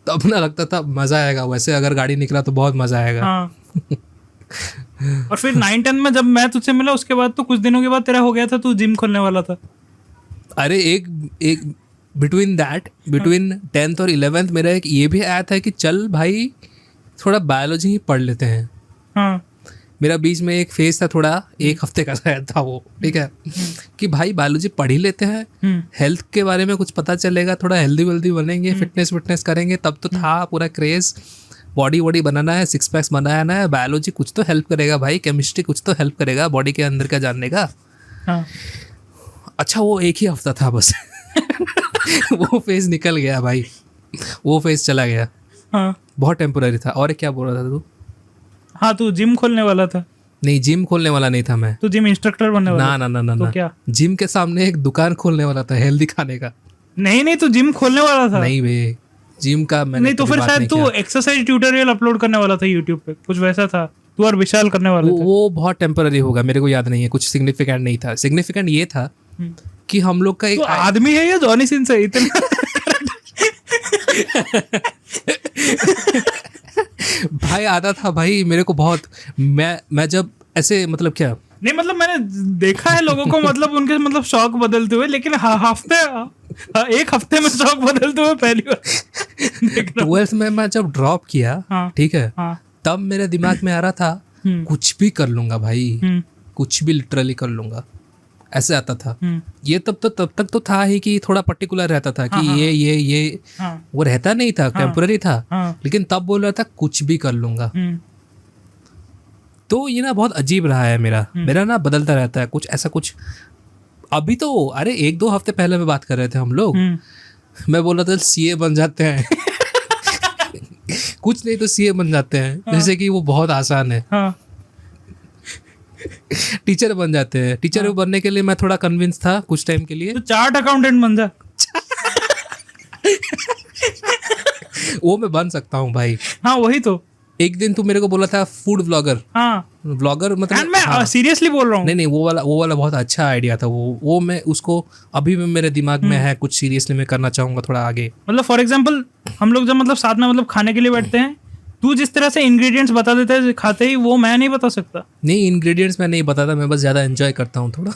तब ना लगता था मजा आएगा, वैसे अगर गाड़ी निकला तो बहुत मजा आएगा।
हाँ। और फिर 9-10 में जब मैं तुझसे मिला उसके बाद तो कुछ दिनों के बाद तेरा हो गया था, तू जिम खोलने वाला था।
अरे एक बिटवीन 10th और 11th मेरा एक ये भी आया था कि चल भाई थोड़ा बायोलॉजी ही पढ़ लेते हैं।
हाँ।
मेरा बीच में एक फेज था, थोड़ा 1 हफ्ते का शायद था वो, ठीक है, कि भाई बायोलॉजी पढ़ ही लेते हैं, हेल्थ के बारे में कुछ पता चलेगा, थोड़ा हेल्दी वेल्दी बनेंगे, फिटनेस करेंगे। तब तो था पूरा क्रेज, बॉडी वॉडी बनाना है, 6 पैक्स बनाना है, बायोलॉजी कुछ तो हेल्प करेगा भाई, केमिस्ट्री कुछ तो हेल्प करेगा बॉडी के अंदर का जानने का।
हाँ।
अच्छा वो 1 ही हफ्ता था बस। वो फेज निकल गया भाई, वो फेज चला गया।
हाँ।
बहुत टेम्पोररी था। और क्या बोल रहा था तू?
हाँ, तू जिम खोलने वाला था।
नहीं, जिम खोलने वाला नहीं था मैं।
तू जिम इंस्ट्रक्टर बनने वाला?
ना
तो क्या?
जिम के सामने एक दुकान खोलने वाला था हेल्दी खाने का।
नहीं, तू जिम खोलने वाला था।
नहीं बे, जिम का मैंने
नहीं तो फिर शायद तू एक्सरसाइज ट्यूटोरियल अपलोड करने वाला था यूट्यूब पे, कुछ वैसा था। तू और विशाल करने वाले थे।
वो बहुत टेम्पररी होगा, मेरे को याद नहीं है, कुछ सिग्निफिकेंट नहीं था। सिग्निफिकेंट ये था कि हम लोग का एक
तो आदमी है या जॉनी सिंस है इतना?
भाई आता था भाई मेरे को बहुत, मैं जब ऐसे मतलब क्या
नहीं, मतलब मैंने देखा है लोगों को, मतलब उनके मतलब शौक बदलते हुए, लेकिन एक हफ्ते में शौक बदलते हुए पहली बार
12th में मैं जब ड्रॉप किया,
हाँ,
ठीक है,
हाँ,
तब मेरे दिमाग में आ रहा था कुछ भी कर लूंगा भाई, कुछ भी लिटरली कर लूंगा, ऐसे आता था। ये तब तक तो था ही कि थोड़ा पर्टिकुलर रहता था कि ये वो रहता नहीं था, टेम्पररी था, लेकिन तब बोल रहा था कुछ भी कर लूंगा। तो ये ना बहुत अजीब रहा है मेरा ना बदलता रहता है कुछ ऐसा कुछ। अभी तो अरे 1-2 हफ्ते पहले में बात कर रहे थे हम लोग, मैं बोल रहा था सीए बन जाते हैं। कुछ नहीं तो सीए बन जाते हैं, जैसे कि वो बहुत आसान है। टीचर बन जाते हैं। टीचर बनने के लिए मैं थोड़ा कन्विंस था कुछ टाइम के लिए।
तो चार्ट अकाउंटेंट बन जा।
वो मैं बन सकता हूँ भाई।
हाँ वही तो।
एक दिन तू मेरे को बोला था फूड व्लॉगर।
हाँ
व्लॉगर मतलब
मैं सीरियसली बोल रहा हूँ।
नहीं वो वाला बहुत अच्छा आइडिया था। वो मैं उसको अभी भी मेरे दिमाग में है, कुछ सीरियसली मैं करना चाहूंगा थोड़ा आगे।
मतलब फॉर एग्जांपल हम लोग जब मतलब साथ में मतलब खाने के लिए बैठते हैं, तू जिस तरह से इंग्रेडिएंट्स बता देता है खाते ही, वो मैं नहीं बता सकता।
नहीं इंग्रेडिएंट्स मैं नहीं बताता, मैं बस ज्यादा एंजॉय करता हूँ थोड़ा।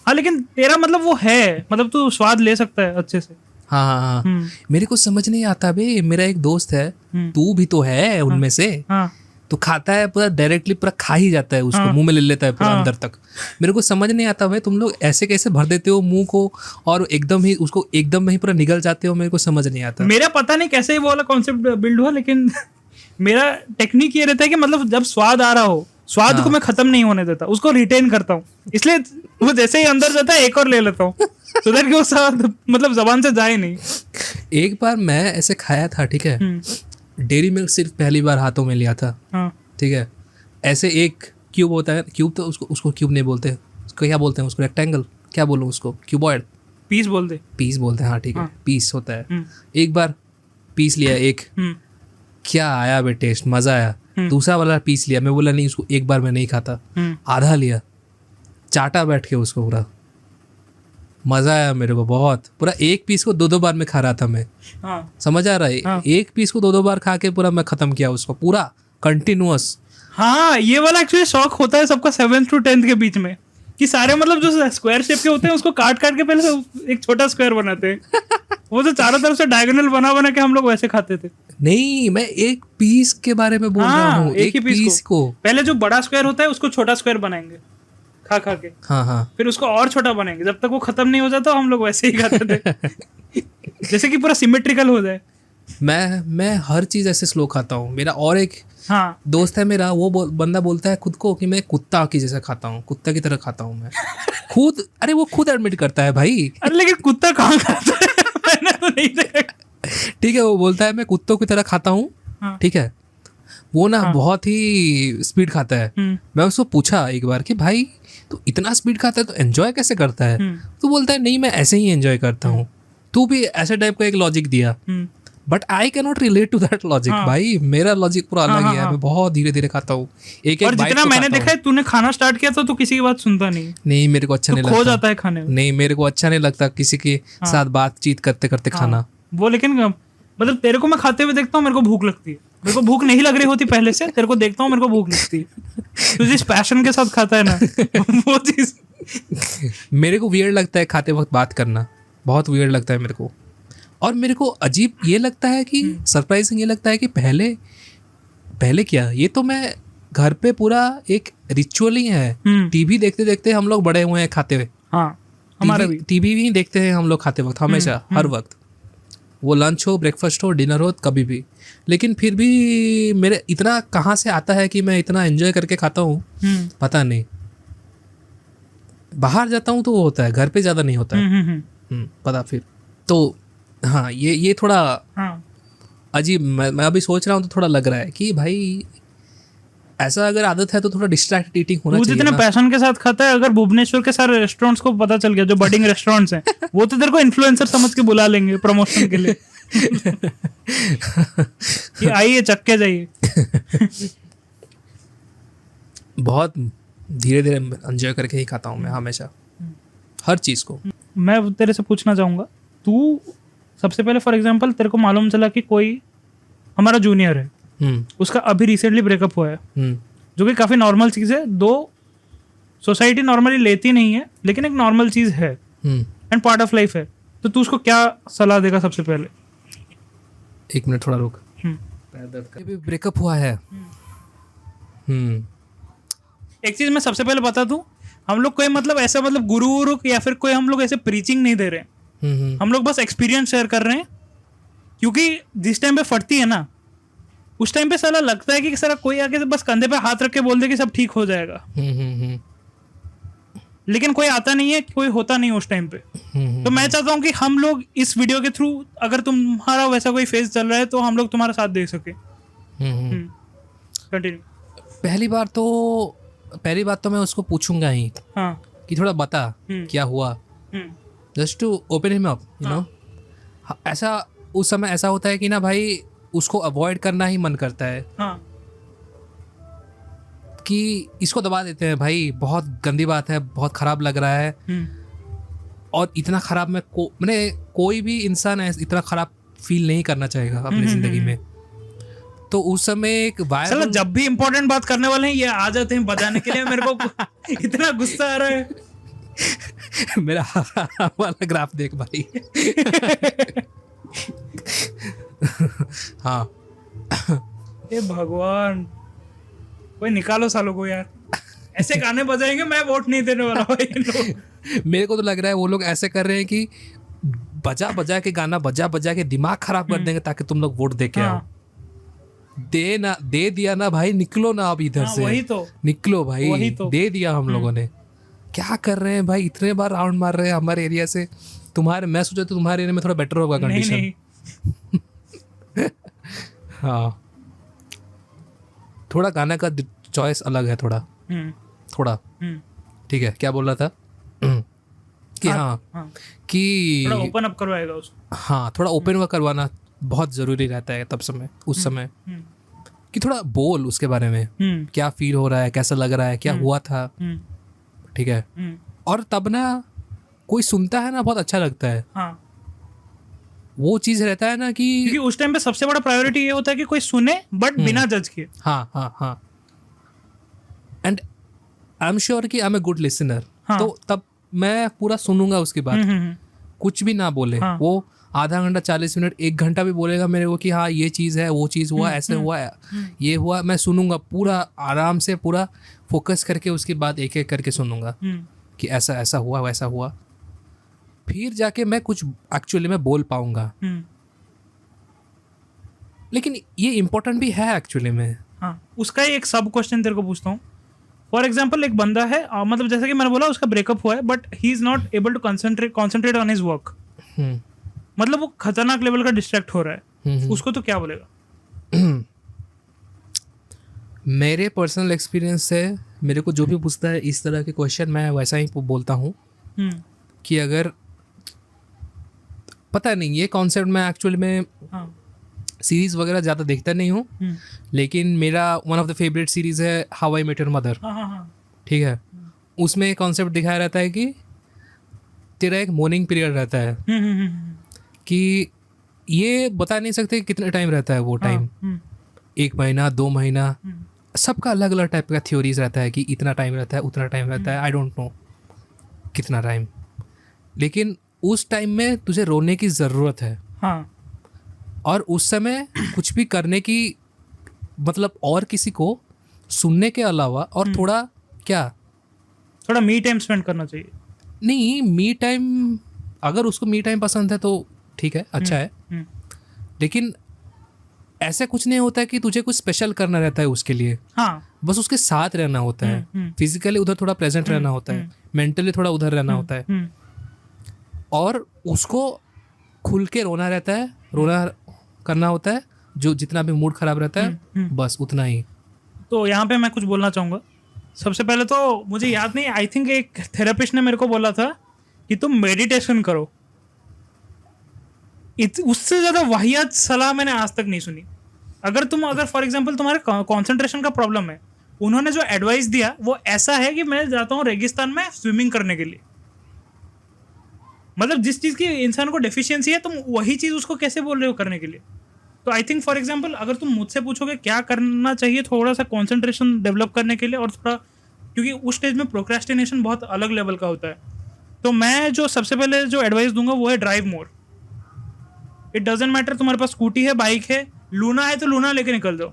हाँ लेकिन तेरा मतलब वो है, मतलब तू स्वाद ले सकता है अच्छे से।
हाँ मेरे को समझ नहीं आता बे। मेरा एक दोस्त है, तू भी तो है उनमें से, तो खाता है पूरा डायरेक्टली, पूरा खा ही जाता है उसको, मुंह में ले लेता है पूरा अंदर तक। मेरे को समझ नहीं आता भाई तुम लोग ऐसे कैसे भर देते हो मुंह को और एकदम ही उसको एकदम में ही पूरा निगल जाते हो, मेरे को समझ नहीं आता।
मेरा पता नहीं कैसे वो वाला कॉन्सेप्ट बिल्ड हुआ, लेकिन मेरा टेक्निक ये रहता है कि मतलब जब स्वाद आ रहा हो, स्वाद को मैं खत्म नहीं होने देता, उसको रिटेन करता हूँ। इसलिए वो जैसे ही अंदर जाता है एक और ले लेता हूँ, so that कि वो स्वाद मतलब जबान से जाए नहीं।
एक बार मैं ऐसे खाया था, ठीक है, डेयरी मिल्क सिर्फ पहली बार हाथों में लिया था, ठीक है। ऐसे एक क्यूब होता है, क्यूब तो उसको क्यूब नहीं बोलते, उसको क्या बोलते हैं, उसको रेक्टेंगल, क्या बोलूँ उसको, क्यूबॉइड,
पीस बोलते
हैं। हाँ ठीक है, पीस होता है। एक बार पीस लिया एक, क्या आया बे टेस्ट, मजा आया। दूसरा वाला पीस लिया, मैं बोला नहीं उसको एक बार मैं नहीं खाता, आधा लिया, चाटा बैठ के उसको पूरा, मजा आया मेरे को बहुत। पूरा एक पीस को 2-2 बार में खा रहा था मैं। समझ आ रहा है? एक पीस को 2-2 बार खा के पूरा मैं खत्म किया उसको पूरा कंटिन्यूअस।
हाँ ये वाला एक्चुअली शौक होता है सबका 7th to 10th के बीच में, कि सारे मतलब जो स्क्वायर शेप के होते हैं उसको काट के पहले से एक छोटा स्क्वायर बनाते हैं। वो तो चारों तरफ से डायगोनल बना के हम लोग वैसे खाते थे।
नहीं मैं एक पीस के बारे में बोल रहा हूँ, एक ही पीस को।
पहले जो बड़ा स्क्वायर होता है उसको छोटा स्क्वायर बनाएंगे खा के, हाँ, फिर उसको और छोटा बनाएंगे, जब तक वो खत्म नहीं हो जाता हम लोग वैसे ही खाते थे। जैसे कि पूरा सिमेट्रिकल हो जाए।
मैं हर चीज ऐसे स्लो खाता हूँ। मेरा और एक दोस्त है मेरा, वो बंदा बोलता है खुद को कि मैं कुत्ता की जैसा खाता हूँ, कुत्ता की तरह खाता हूँ मैं खुद। अरे वो खुद एडमिट करता है भाई।
अरे लेकिन कुत्ता कहाँ खाता है? मैंने तो नहीं देखा।
ठीक है, वो बोलता है मैं कुत्तों की तरह खाता हूँ, ठीक है। वो ना बहुत ही स्पीड खाता है। मैं उसको पूछा एक बार कि भाई तू इतना स्पीड खाता है तो एंजॉय कैसे करता है? तो बोलता है नहीं मैं ऐसे ही एंजॉय करता हूँ। तू भी ऐसे टाइप का एक लॉजिक दिया। But I can not relate to that logic
हाँ।
भाई, मेरा लॉजिक पूरा अलग
हाँ,
ही है।
हाँ।
मैं बहुत धीरे धीरे खाता हूँ, एक
और
एक बाइट
जितना
को
मैंने
खाता
देखा है, तूने खाना स्टार्ट किया तो तू किसी की बात सुनता नहीं,
हूँ। नहीं मेरे को अच्छा
तू
नहीं
खो
लगता,
जाता है खाने में।
नहीं मेरे को अच्छा नहीं लगता किसी के साथ बातचीत करते करते खाना।
हाँ, वो लेकिन मतलब तेरे को मैं खाते हुए देखता हूँ, मेरे को भूख लगती है। मेरे को भूख नहीं लग रही होती पहले से, तेरे को देखता हूँ मेरे को भूख लगती है। तू जिस पैशन के साथ खाता है ना वो चीज
मेरे को वियर्ड लगता है खाते वक्त बात करना, बहुत वियर्ड लगता है मेरे को। और मेरे को अजीब ये लगता है कि सरप्राइजिंग ये लगता है कि पहले क्या, ये तो मैं घर पे पूरा एक रिचुअल ही है। टीवी देखते देखते हम लोग बड़े हुए हैं खाते हुए।
हाँ हमारा भी
टीवी ही देखते हैं हम लोग खाते वक्त हमेशा, हर वक्त, वो लंच हो, ब्रेकफास्ट हो, डिनर हो, कभी भी। लेकिन फिर भी मेरे इतना कहाँ से आता है कि मैं इतना एंजॉय करके खाता हूँ, पता नहीं। बाहर जाता हूँ तो वो होता है, घर पे ज़्यादा नहीं होता है। पता फिर तो हाँ, ये थोड़ा
हाँ
अजीब, मैं अभी सोच रहा हूँ तो थोड़ा लग रहा है कि भाई ऐसा अगर आदत है तो थोड़ा डिस्ट्रैक्ट ईटिंग होना
तू
चाहिए
जितने
ना।
पैशन के साथ खाता है, अगर भुवनेश्वर के सारे रेस्टोरेंट्स को पता चल गया जो बडिंग रेस्टोरेंट्स हैं, वो तो तेरे को इन्फ्लुएंसर समझ के बुला लेंगे प्रमोशन के लिए कि आइए चक्के जाइए।
बहुत धीरे धीरे एंजॉय करके ही खाता हूँ मैं हमेशा, हर चीज़ को।
मैं तेरे से पूछना चाहूंगा, तू सबसे पहले फॉर एग्जांपल तेरे को मालूम चला कि कोई हमारा जूनियर है, उसका अभी रिसेंटली ब्रेकअप हुआ है, जो कि काफ़ी नॉर्मल चीज़ है, दो सोसाइटी नॉर्मली लेती नहीं है, लेकिन एक नॉर्मल चीज़ है एंड पार्ट ऑफ लाइफ है। तो तू उसको क्या सलाह देगा सबसे पहले?
एक मिनट थोड़ा रुक, ब्रेकअप हुआ है।
एक चीज़ मैं सबसे पहले बता दूं, हम लोग कोई मतलब ऐसा मतलब गुरु या फिर कोई हम लोग ऐसे प्रीचिंग नहीं दे रहे हैं, हम लोग बस एक्सपीरियंस शेयर कर रहे हैं। क्योंकि जिस टाइम पे फटती है ना, उस टाइम पे साला लगता है कि साला कोई आके बस कंधे पे हाथ रख के बोल दे कि सब ठीक हो जाएगा, लेकिन कोई आता नहीं है, कोई होता नहीं उस टाइम पे। तो मैं चाहता हूँ कि हम लोग इस वीडियो के थ्रू, अगर तुम्हारा वैसा कोई फेज चल रहा है तो हम लोग तुम्हारा साथ दे सके। कंटिन्यू।
पहली बात तो मैं उसको पूछूंगा ही
हाँ
कि थोड़ा बता क्या हुआ, just to open him up, you know. ऐसा उस समय ऐसा होता है कि ना भाई उसको अवॉइड करना ही मन करता है,
हाँ
कि इसको दबा देते हैं भाई, बहुत गंदी बात है, बहुत खराब लग रहा है। और इतना खराब मैंने कोई भी इंसान इतना खराब फील नहीं करना चाहेगा अपनी जिंदगी में। तो उस समय एक वायरल,
जब भी इम्पोर्टेंट बात करने वाले हैं ये आ जाते हैं बजाने के लिए। मेरे को इतना गुस्सा आ रहा है।
मेरा वाला ग्राफ देख भाई। हाँ
ये भगवान, कोई निकालो सालों को यार, ऐसे गाने बजाएंगे मैं वोट नहीं देने वाला भाई।
मेरे को तो लग रहा है वो लोग ऐसे कर रहे हैं कि बजा बजा के गाना बजा बजा के दिमाग खराब कर देंगे ताकि तुम लोग वोट दे के आओ। दे दिया ना भाई, निकलो ना अब इधर से,
वही तो
निकलो भाई,
वही तो।
दे दिया हम लोगों ने। क्या कर रहे हैं भाई, इतने बार राउंड मार रहे हैं हमारे एरिया से। मैं सोचा तो तुम्हारे एरिया में थोड़ा बेटर होगा कंडीशन।
नहीं।
हाँ, थोड़ा गाना का चॉइस अलग है, थोड़ा ठीक है। क्या बोल रहा था कि हाँ कि
थोड़ा ओपन अप करवाएगा उसको।
हाँ, थोड़ा ओपन करवाना बहुत ज़रूरी रहता है उस समय कि थोड़ा बोल उसके बारे में, क्या फील हो रहा है, कैसा लग रहा है, क्या हुआ था, ठीक है। और तब ना कोई सुनता है ना, बहुत अच्छा लगता है।
हाँ,
वो चीज़ रहता है ना कि
क्योंकि उस टाइम पे सबसे बड़ा प्रायोरिटी ये होता है कि कोई सुने बट बिना जज किए।
हाँ एंड आई एम श्योर कि I am a good listener. तो तब मैं पूरा सुनूंगा उसकी बात, कुछ भी ना बोले। वो आधा घंटा 40 मिनट 1 घंटा भी बोलेगा मेरे को कि हाँ ये चीज़ है, वो चीज़ हुआ, ऐसे हुआ, ये हुआ, मैं सुनूंगा पूरा आराम से, पूरा फोकस करके उसकी बात एक एक करके सुनूंगा कि ऐसा ऐसा हुआ, वैसा हुआ। फिर जाके मैं कुछ एक्चुअली में बोल पाऊंगा। लेकिन ये इम्पोर्टेंट भी है एक्चुअली में।
हाँ, उसका ही एक सब क्वेश्चन तेरे को पूछता हूँ। फॉर एग्जाम्पल एक बंदा है, मतलब जैसे कि मैंने बोला उसका ब्रेकअप हुआ है but he is not able to concentrate on his work. मतलब वो खतरनाक लेवल का डिस्ट्रैक्ट हो रहा है, उसको तो क्या बोलेगा?
मेरे पर्सनल एक्सपीरियंस से मेरे को जो भी पूछता है इस तरह के क्वेश्चन, मैं वैसा ही बोलता हूँ कि अगर पता नहीं ये कॉन्सेप्ट मैं एक्चुअली में सीरीज वगैरह ज़्यादा देखता नहीं हूँ, लेकिन मेरा one of the favourite series है how I met your mother.
हाँ हाँ हाँ।
ठीक है, उसमें कॉन्सेप्ट दिखाया रहता है कि तेरा एक मोर्निंग पीरियड रहता है कि ये बता नहीं सकते कितना टाइम रहता है वो टाइम, 1 महीना 2 महीना, सबका अलग अलग टाइप का थ्योरीज रहता है कि इतना टाइम रहता है उतना टाइम रहता है, आई डोंट नो कितना टाइम, लेकिन उस टाइम में तुझे रोने की ज़रूरत है।
हाँ।
और उस समय कुछ भी करने की मतलब और किसी को सुनने के अलावा और थोड़ा क्या,
थोड़ा मी टाइम स्पेंड करना चाहिए।
नहीं, मी टाइम अगर उसको मी टाइम पसंद है तो ठीक है, अच्छा है, लेकिन ऐसा कुछ नहीं होता है कि तुझे कुछ स्पेशल करना रहता है उसके लिए।
हाँ।
बस उसके साथ रहना होता है, फिजिकली उधर थोड़ा प्रेजेंट रहना होता है, मेंटली थोड़ा उधर रहना होता है, और उसको खुल के रोना रहता है, रोना करना होता है, जो जितना भी मूड खराब रहता है बस उतना ही।
तो यहाँ पे मैं कुछ बोलना चाहूँगा। सबसे पहले तो मुझे याद नहीं, आई थिंक एक थेरेपिस्ट ने मेरे को बोला था कि तुम मेडिटेशन करो। उससे ज़्यादा वाहियात सलाह मैंने आज तक नहीं सुनी। अगर फॉर एग्जांपल तुम्हारे कंसंट्रेशन का प्रॉब्लम है, उन्होंने जो एडवाइस दिया वो ऐसा है कि मैं जाता हूँ रेगिस्तान में स्विमिंग करने के लिए। मतलब जिस चीज़ की इंसान को डेफिशिएंसी है, तुम वही चीज़ उसको कैसे बोल रहे हो करने के लिए। तो आई थिंक फॉर एग्जांपल अगर तुम मुझसे पूछोगे क्या करना चाहिए थोड़ा सा कंसंट्रेशन डेवलप करने के लिए, और थोड़ा, क्योंकि उस स्टेज में प्रोक्रेस्टिनेशन बहुत अलग लेवल का होता है, तो मैं जो सबसे पहले जो एडवाइस दूंगा वो है drive more. It doesn't matter तुम्हारे पास स्कूटी है, बाइक है, लूना है तो लूना लेके निकल जाओ,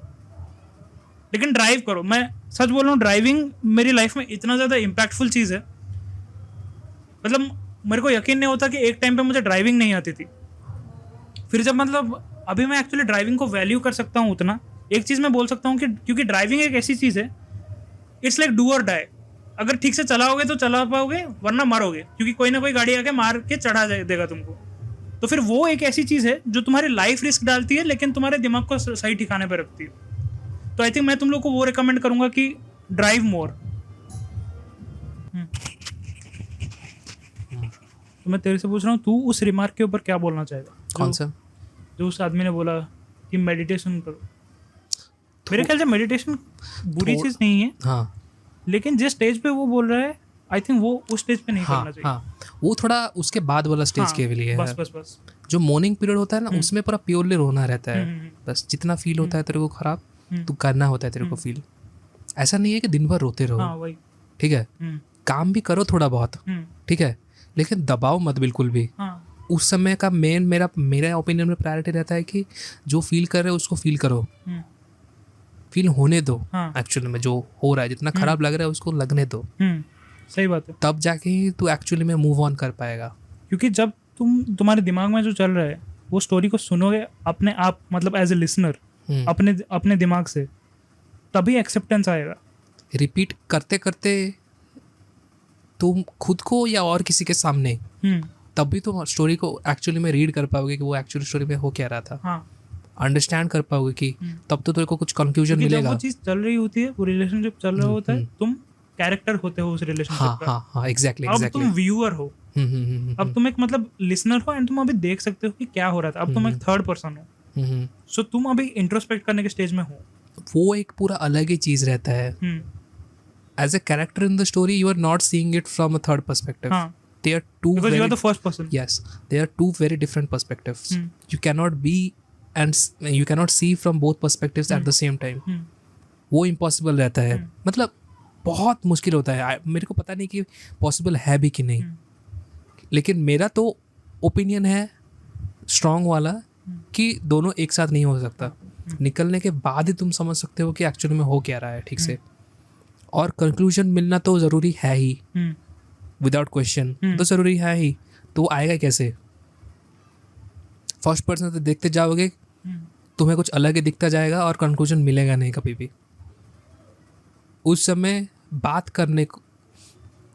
लेकिन ड्राइव करो। मैं सच बोल रहा हूँ, ड्राइविंग मेरी लाइफ में इतना ज़्यादा इम्पैक्टफुल चीज़ है, मतलब मेरे को यकीन नहीं होता कि एक टाइम पे मुझे ड्राइविंग नहीं आती थी, फिर जब मतलब अभी मैं एक्चुअली ड्राइविंग को वैल्यू कर सकता हूँ उतना। एक चीज़ मैं बोल सकता हूँ कि क्योंकि ड्राइविंग एक ऐसी चीज़ है, इट्स लाइक डू और डाई। अगर ठीक से चलाओगे तो चला पाओगे, वरना मरोगे, क्योंकि कोई ना कोई गाड़ी आके मार के चढ़ा देगा तुमको। तो फिर वो एक ऐसी चीज़ है जो तुम्हारी लाइफ रिस्क डालती है, लेकिन तुम्हारे दिमाग को सही ठिकाने पर रखती है। तो आई थिंक मैं तुम लोग को वो रिकमेंड करूँगा कि ड्राइव मोर। तो मैं तेरे से पूछ रहा हूँ, तू उस रिमार्क के ऊपर क्या बोलना चाहेगा?
कौन सा?
जो उस आदमी ने बोला कि मेडिटेशन करो। मेरे ख्याल से मेडिटेशन बुरी चीज़ नहीं है,
हाँ,
लेकिन जिस स्टेज पे वो बोल रहा है, आई थिंक वो उस स्टेज पे नहीं करना चाहिए।
हाँ, वो थोड़ा उसके बाद वाला स्टेज के लिए है।
बस
जो मॉर्निंग पीरियड होता है ना, उसमें पूरा प्योरली रोना रहता है, बस जितना फील होता है तेरे को खराब, तो करना होता है तेरे को फील। ऐसा नहीं है कि दिन भर रोते रहो,
हाँ वही,
ठीक है, काम भी करो थोड़ा बहुत, ठीक है, लेकिन दबाओ मत बिल्कुल भी। उस समय का मेरा ओपिनियन में प्रायोरिटी रहता है कि जो फील कर रहे हो उसको फील करो, फील होने दो। एक्चुअली में जो हो रहा है, जितना खराब लग रहा है उसको लगने दो,
सही बात है।
तब जाके ही तू एक्चुअली में मूव ऑन कर पाएगा।
क्योंकि जब तुम्हारे दिमाग में जो चल रहा है वो स्टोरी को सुनोगे अपने आप, मतलब एज ए लिसनर अपने दिमाग से, तभी एक्सेप्टेंस आएगा।
रिपीट करते करते तुम खुद को या और किसी के सामने, तब भी तुम स्टोरी को एक्चुअली में रीड कर पाओगे कि वो एक्चुअली स्टोरी में हो क्या रहा था, अंडरस्टैंड कर पाओगे कि तब तो तेरे को कुछ कंक्लूजन मिलेगा।
जब वो चीज चल रही होती है, वो रिलेशनशिप चल रहा होता है, तुम कैरेक्टर होते हो उस रिलेशनशिप का।
हाँ, एग्जैक्टली।
अब तुम व्यूअर हो, अब तुम एक मतलब लिसनर हो, एंड तुम अभी देख सकते हो कि क्या हो रहा था। अब तुम एक थर्ड पर्सन हो, सो तुम अभी इंट्रोस्पेक्ट करने के स्टेज में हो।
वो एक पूरा अलग ही चीज रहता है। As a character in the story, you are not seeing it from a third perspective. They are two
because you are the first person.
Yes, they are two very different perspectives. You cannot be and you cannot see from both perspectives at the same time. वो impossible रहता है, मतलब बहुत मुश्किल होता है। मेरे को पता नहीं कि possible है भी कि नहीं, लेकिन मेरा तो ओपिनियन है स्ट्रॉन्ग वाला कि दोनों एक साथ नहीं हो सकता। निकलने के बाद ही तुम समझ सकते हो कि एक्चुअली में हो क्या रहा है ठीक से, और कंक्लूजन मिलना तो ज़रूरी है ही, विदाउट क्वेश्चन तो ज़रूरी है ही। तो वो आएगा कैसे? फर्स्ट पर्सन से देखते जाओगे, तुम्हें कुछ अलग ही दिखता जाएगा और कंक्लूजन मिलेगा नहीं कभी भी। उस समय बात करने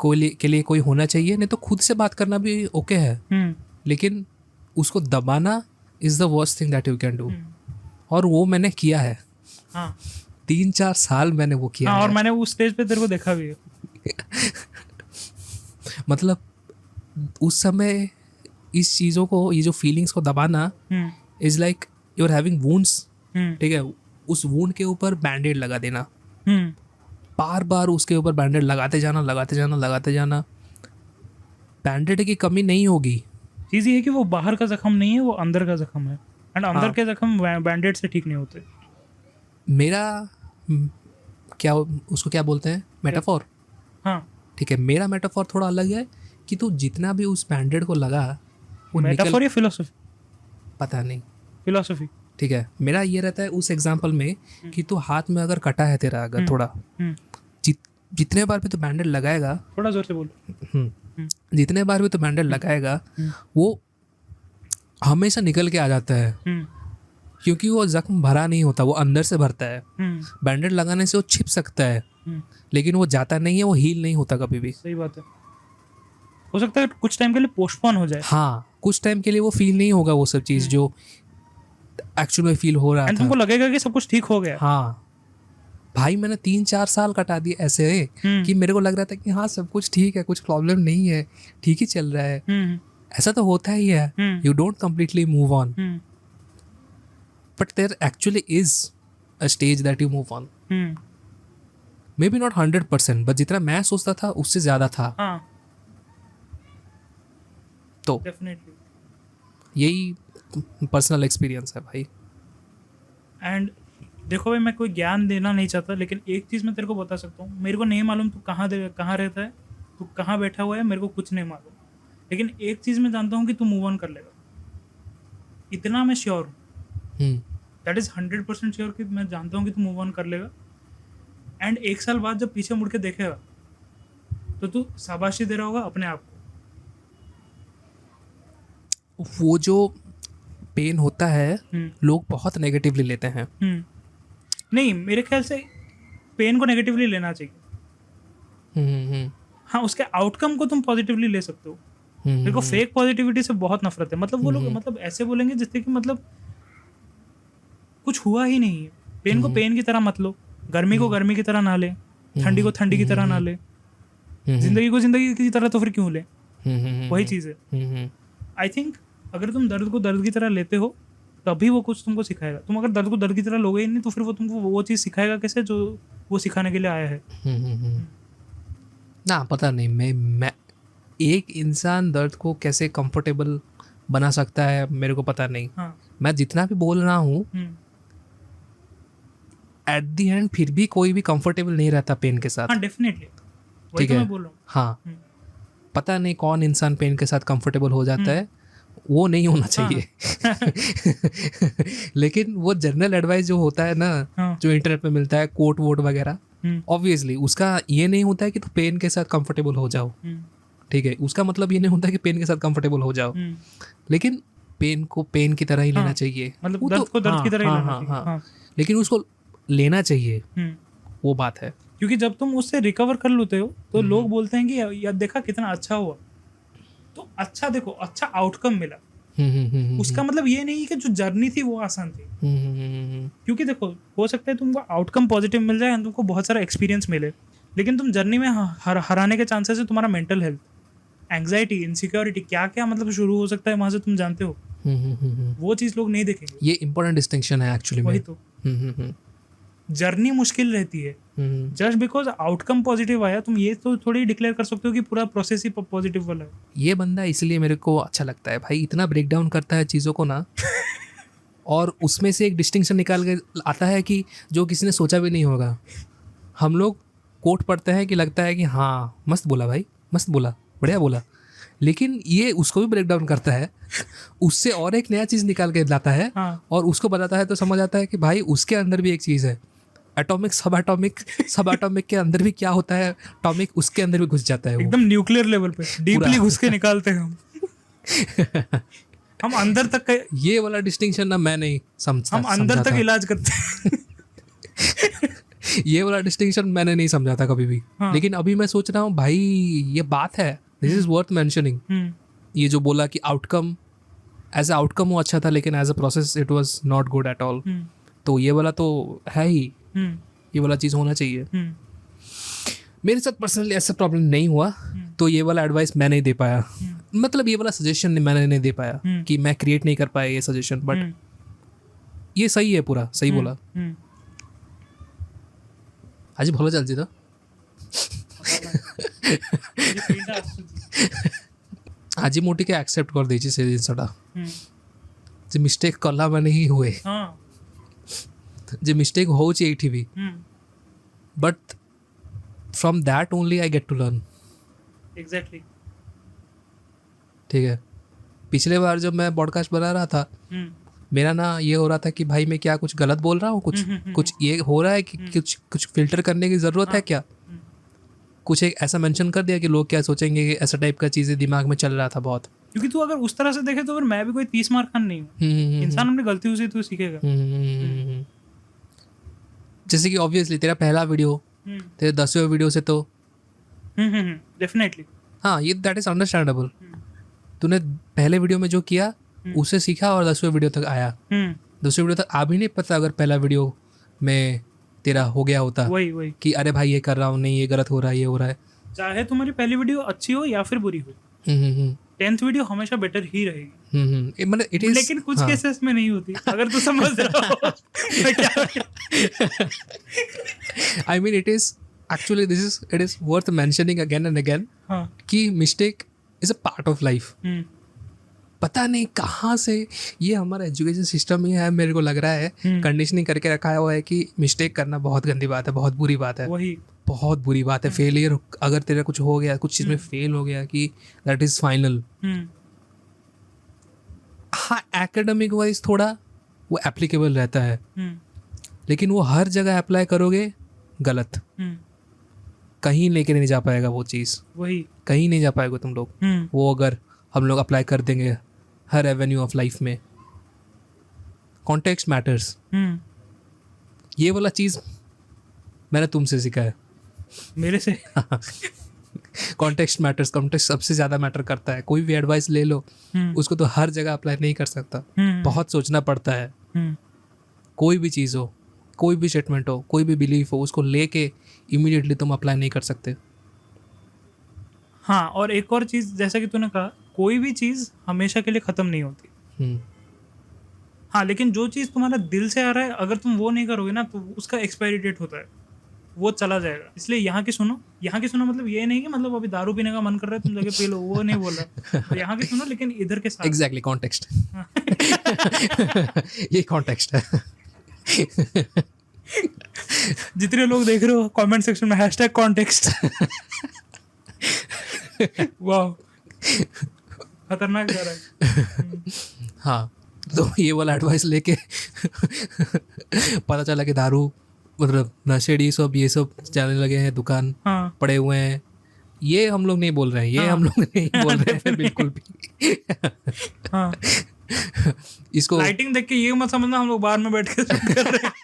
के लिए कोई होना चाहिए, नहीं तो खुद से बात करना भी ओके है, लेकिन उसको दबाना is the worst thing that you can do. और वो मैंने किया है। 3-4 साल मैंने वो किया है।
और मैंने उस स्टेज पे तेरे को देखा भी है।
मतलब उस समय इस चीज़ों को, ये जो फीलिंग्स को दबाना is like you are having wounds,
hmm
ठीक है, उस वुंड के ऊपर बैंडेड लगा देना,
हम्म
बार बार उसके ऊपर बैंडेड लगाते जाना लगाते जाना लगाते जाना, बैंडेड की कमी नहीं होगी।
चीज़ ये है कि वो बाहर का जख्म नहीं है, वो अंदर का जख्म है, एंड अंदर
हाँ।
के जख्म बैंडेड से ठीक नहीं होते।
मेरा क्या उसको क्या बोलते हैं, मेटाफोर,
हाँ,
ठीक है, मेरा मेटाफोर थोड़ा अलग है कि तू जितना भी उस बैंडेड को लगा वो निकल,
मेटाफोर या फिलोसफी?
पता नहीं,
फिलोसफी।
ठीक है। मेरा ये रहता है उस एग्जाम्पल में कि तू हाथ में अगर कटा है तेरा, अगर थोड़ा जितने बार भी तो बैंडेड लगाएगा,
थोड़ा जोर से बोलो।
जितने बार भी तो बैंडेड लगाएगा वो हमेशा निकल के आ जाता है, क्योंकि वो जख्म भरा नहीं होता, वो अंदर से भरता है। बैंडेड लगाने से वो छिप सकता है, लेकिन वो जाता नहीं है, वो हील नहीं होता कभी भी।
सही बात है। हो सकता है कुछ टाइम के लिए पोस्टपोन हो जाए।
हाँ, कुछ टाइम के लिए वो फील नहीं होगा वो सब चीज़ जो एक्चुअल में फील हो रहा
एंड
था।
तुमको लगेगा कि सब कुछ ठीक हो गया।
हाँ भाई, मैंने 3-4 साल कटा दिए ऐसे कि मेरे को लग रहा था कि हाँ सब कुछ ठीक है, कुछ प्रॉब्लम नहीं है, ठीक ही चल रहा है। ऐसा तो होता ही है, you don't completely move on, but there actually is a stage that you move on, maybe not 100%, but जितना मैं सोचता था उससे ज़्यादा था।
हाँ,
तो
डेफिनेटली।
यही पर्सनल एक्सपीरियंस है भाई।
एंड देखो भाई, मैं कोई ज्ञान देना नहीं चाहता, लेकिन एक चीज़ मैं तेरे को बता सकता हूँ। मेरे को नहीं मालूम तू कहाँ रहता है, तू कहाँ बैठा हुआ है, मेरे को कुछ नहीं मालूम, लेकिन एक चीज़ मैं जानता हूँ कि तू मूव ऑन कर लेगा। इतना मैं श्योर हूँ, दैट इज़ 100% श्योर कि मैं जानता हूँ कि तू मूव ऑन कर लेगा। एंड 1 साल बाद जब पीछे मुड़ के देखेगा तो तू शाबाशी दे रहा होगा अपने आप को।
वो जो पेन होता है लोग बहुत नेगेटिवली लेते हैं।
नहीं, मेरे ख्याल से पेन को नेगेटिवली लेना चाहिए। हाँ, उसके आउटकम को तुम पॉजिटिवली ले सकते हो। मेरे को फेक पॉजिटिविटी से बहुत नफरत है। मतलब वो लोग मतलब ऐसे बोलेंगे जिससे कि मतलब कुछ हुआ ही नहीं है। पेन को पेन की तरह मत लो, गर्मी को गर्मी की तरह ना ले, ठंडी को ठंडी की तरह ना ले, जिंदगी को जिंदगी की तरह तो फिर क्यों ले? वही चीज़ है। आई थिंक अगर तुम दर्द को दर्द की तरह लेते हो तभी वो कुछ तुमको सिखाएगा। तुम अगर दर्द को दर्द की तरह लोगे ही नहीं तो फिर वो तुमको वो चीज़ सिखाएगा कैसे जो वो सिखाने के लिए आया है।
ना पता नहीं, मैं एक इंसान दर्द को कैसे कंफर्टेबल बना सकता है मेरे को पता नहीं।
हाँ,
मैं जितना भी बोल रहा हूँ एट दी एंड फिर भी कोई भी कंफर्टेबल नहीं रहता पेन के साथ।
हाँ, डेफिनेटली, वही
ठीक
तो
है।
मैं बोल रहा हूँ।
हाँ, पता नहीं कौन इंसान पेन के साथ कंफर्टेबल हो जाता है, वो नहीं होना चाहिए। लेकिन वो जनरल एडवाइस जो होता है ना, जो इंटरनेट पे मिलता है, कोट वोट वगैरह, ऑब्वियसली उसका ये नहीं होता है कि तू पेन के साथ कंफर्टेबल हो जाओ, ठीक है, उसका मतलब ये नहीं होता है कि पेन के साथ कंफर्टेबल हो जाओ, लेकिन पेन को पेन की तरह ही लेना चाहिए।
मतलब
वो
दर्द
तो-
को दर्द की तरह ही
हाँ,
लेना
हाँ,
चाहिए।
हाँ,
हाँ।
लेकिन उसको लेना चाहिए, वो बात है।
क्योंकि जब तुम उससे रिकवर कर लेते हो तो लोग बोलते हैं कि यार देखा कितना अच्छा हुआ। तो अच्छा, देखो अच्छा आउटकम मिला, उसका मतलब ये नहीं कि जो जर्नी थी वो आसान थी। क्योंकि देखो, हो सकता है तुमको आउटकम पॉजिटिव मिल जाए, तुमको बहुत सारा एक्सपीरियंस मिले, लेकिन तुम जर्नी में हराने के चांसेस है तुम्हारा मेंटल हेल्थ, एंग्जाइटी, इनसिक्योरिटी, क्या क्या मतलब शुरू हो सकता है वहां से, तुम जानते हो। वो चीज़ लोग नहीं देखेंगे।
ये इंपॉर्टेंट डिस्टिंक्शन है एक्चुअली
वही
में।
तो जर्नी मुश्किल रहती है। जस्ट बिकॉज आउटकम पॉजिटिव आया तुम ये तो थोड़ी डिक्लेयर कर सकते हो कि पूरा प्रोसेस ही पॉजिटिव वाला है।
ये बंदा इसलिए मेरे को अच्छा लगता है भाई, इतना ब्रेक डाउन करता है चीज़ों को ना, और उसमें से एक डिस्टिंक्शन निकाल के आता है कि जो किसी ने सोचा भी नहीं होगा। हम लोग कोट पढ़ते हैं कि लगता है कि हाँ मस्त बोला भाई, मस्त बोला, बढ़िया बोला, लेकिन ये उसको भी ब्रेक डाउन करता है, उससे और एक नया चीज़ निकाल के लाता है।
हाँ।
और उसको बताता है तो समझ आता है कि भाई उसके अंदर भी एक चीज़ है, एटॉमिक, सब एटॉमिक के अंदर भी क्या होता है, एटॉमिक उसके अंदर भी घुस जाता है वो।
एकदम न्यूक्लियर लेवल पे डीपली घुस के निकालते हैं हम अंदर तक का,
ये वाला डिस्टिंक्शन ना मैं नहीं समझता,
हम अंदर
समझा
तक
था।
इलाज करते हैं
ये वाला डिस्टिंक्शन मैंने नहीं समझा था कभी भी।
हाँ।
लेकिन अभी मैं सोच रहा हूँ भाई ये बात है, दिस इज वर्थ मेंशनिंग। ये जो बोला कि आउटकम, एज ए आउटकम वो अच्छा था, लेकिन as a process it was not good at all. तो ये वाला तो है ही, ये वाला चीज़ होना चाहिए। मेरे साथ पर्सनली ऐसा प्रॉब्लम नहीं हुआ, तो ये वाला एडवाइस मैं नहीं दे पाया, मतलब ये वाला सजेशन मैंने नहीं दे पाया कि मैं क्रिएट नहीं कर पाया ये सजेशन, बट ये सही है पूरा सही बोला आज ভালো চলছে তো আজি মোটিকে অ্যাকসেপ্ট করে দিয়েছি সেই জিনিসটা যে মিস্টেক কলা মানে হি হুয়ে যে মিস্টেক হচ্ছে এইটি भी but from that only I get to learn
exactly
ठीक है पिछले बार जब मैं पॉडकास्ट बना रहा था मेरा ना ये हो रहा था कि भाई मैं क्या कुछ गलत बोल रहा हूँ कुछ ये हो रहा है कि कुछ फिल्टर करने की ज़रूरत है क्या कुछ एक ऐसा मेंशन कर दिया कि लोग क्या सोचेंगे कि ऐसा टाइप का चीज़ें दिमाग में चल रहा था बहुत
क्योंकि तू अगर उस तरह से देखे तो फिर मैं भी कोई 30 मार खान नहीं हूँ इंसान अपनी गलतियों से तू सीखेगा
जैसे कि ऑब्वियसली तेरा पहला वीडियो तेरे 10वें वीडियो से तो
डेफिनेटली
हाँ ये दैट इज अंडरस्टैंडेबल तूने पहले वीडियो में जो किया उसे सीखा और 10वें वीडियो तक आया 10वें वीडियो तक आ भी नहीं पता अगर पहला वीडियो में तेरा हो गया होता
वही
कि अरे भाई ये कर रहा हूँ नहीं ये गलत हो रहा है ये हो रहा है
चाहे तुम्हारी पहली वीडियो अच्छी हो या फिर बुरी हो 10th वीडियो हमेशा बेटर ही रहेगी
मतलब इट इज
लेकिन कुछ केसेस में नहीं होती अगर तू समझ रहा हो मैं क्या
I mean it is actually it is worth mentioning again and again कि mistake is a part of life पता नहीं कहाँ से ये हमारा एजुकेशन सिस्टम ही है मेरे को लग रहा है कंडीशनिंग करके रखा हुआ है कि मिस्टेक करना बहुत गंदी बात है बहुत बुरी बात है
वही
बहुत बुरी बात है फेलियर अगर तेरा कुछ हो गया कुछ चीज़ में फेल हो गया कि दैट इज फाइनल हाँ एकेडमिक वाइज थोड़ा वो एप्लीकेबल रहता है लेकिन वो हर जगह अप्लाई करोगे गलत कहीं लेके नहीं जा पाएगा वो चीज़
वही
कहीं नहीं जा पाएगा तुम लोग वो अगर हम लोग अप्लाई कर देंगे हर एवेन्यू ऑफ लाइफ में कॉन्टेक्स्ट मैटर्स ये वाला चीज़ मैंने तुमसे सीखा है
मेरे से
कॉन्टेक्स्ट मैटर्स कॉन्टेक्स्ट सबसे ज़्यादा मैटर करता है कोई भी एडवाइस ले लो उसको तो हर जगह अप्लाई नहीं कर सकता बहुत सोचना पड़ता है कोई भी चीज़ हो कोई भी स्टेटमेंट हो कोई भी बिलीफ हो उसको लेके इमीडिएटली तुम अप्लाई नहीं कर सकते
हाँ और एक और चीज़ जैसा कि तूने कहा कोई भी चीज़ हमेशा के लिए ख़त्म नहीं होती हाँ लेकिन जो चीज़ तुम्हारा दिल से आ रहा है अगर तुम वो नहीं करोगे ना तो उसका एक्सपायरी डेट होता है वो चला जाएगा इसलिए यहाँ की सुनो मतलब ये नहीं कि मतलब अभी दारू पीने का मन कर रहा है तुम जाके पी लो वो नहीं बोल रहा तो यहाँ की सुनो लेकिन इधर के साथ
एग्जैक्टली कॉन्टेक्स्ट ये कॉन्टेक्स्ट है
जितने लोग देख रहे हो कमेंट सेक्शन में #कॉन्टेक्स्ट वाह खतरनाक जा रहा है
हाँ तो ये वाला एडवाइस लेके पता चला कि दारू मतलब नशेड़ी ये सब चलने लगे हैं दुकान पड़े हुए हैं ये हम लोग नहीं बोल रहे हैं ये हम लोग नहीं बोल रहे हैं बिल्कुल भी इसको
लाइटिंग देख के ये मत समझना हम लोग बाहर में बैठ के शूट कर रहे हैं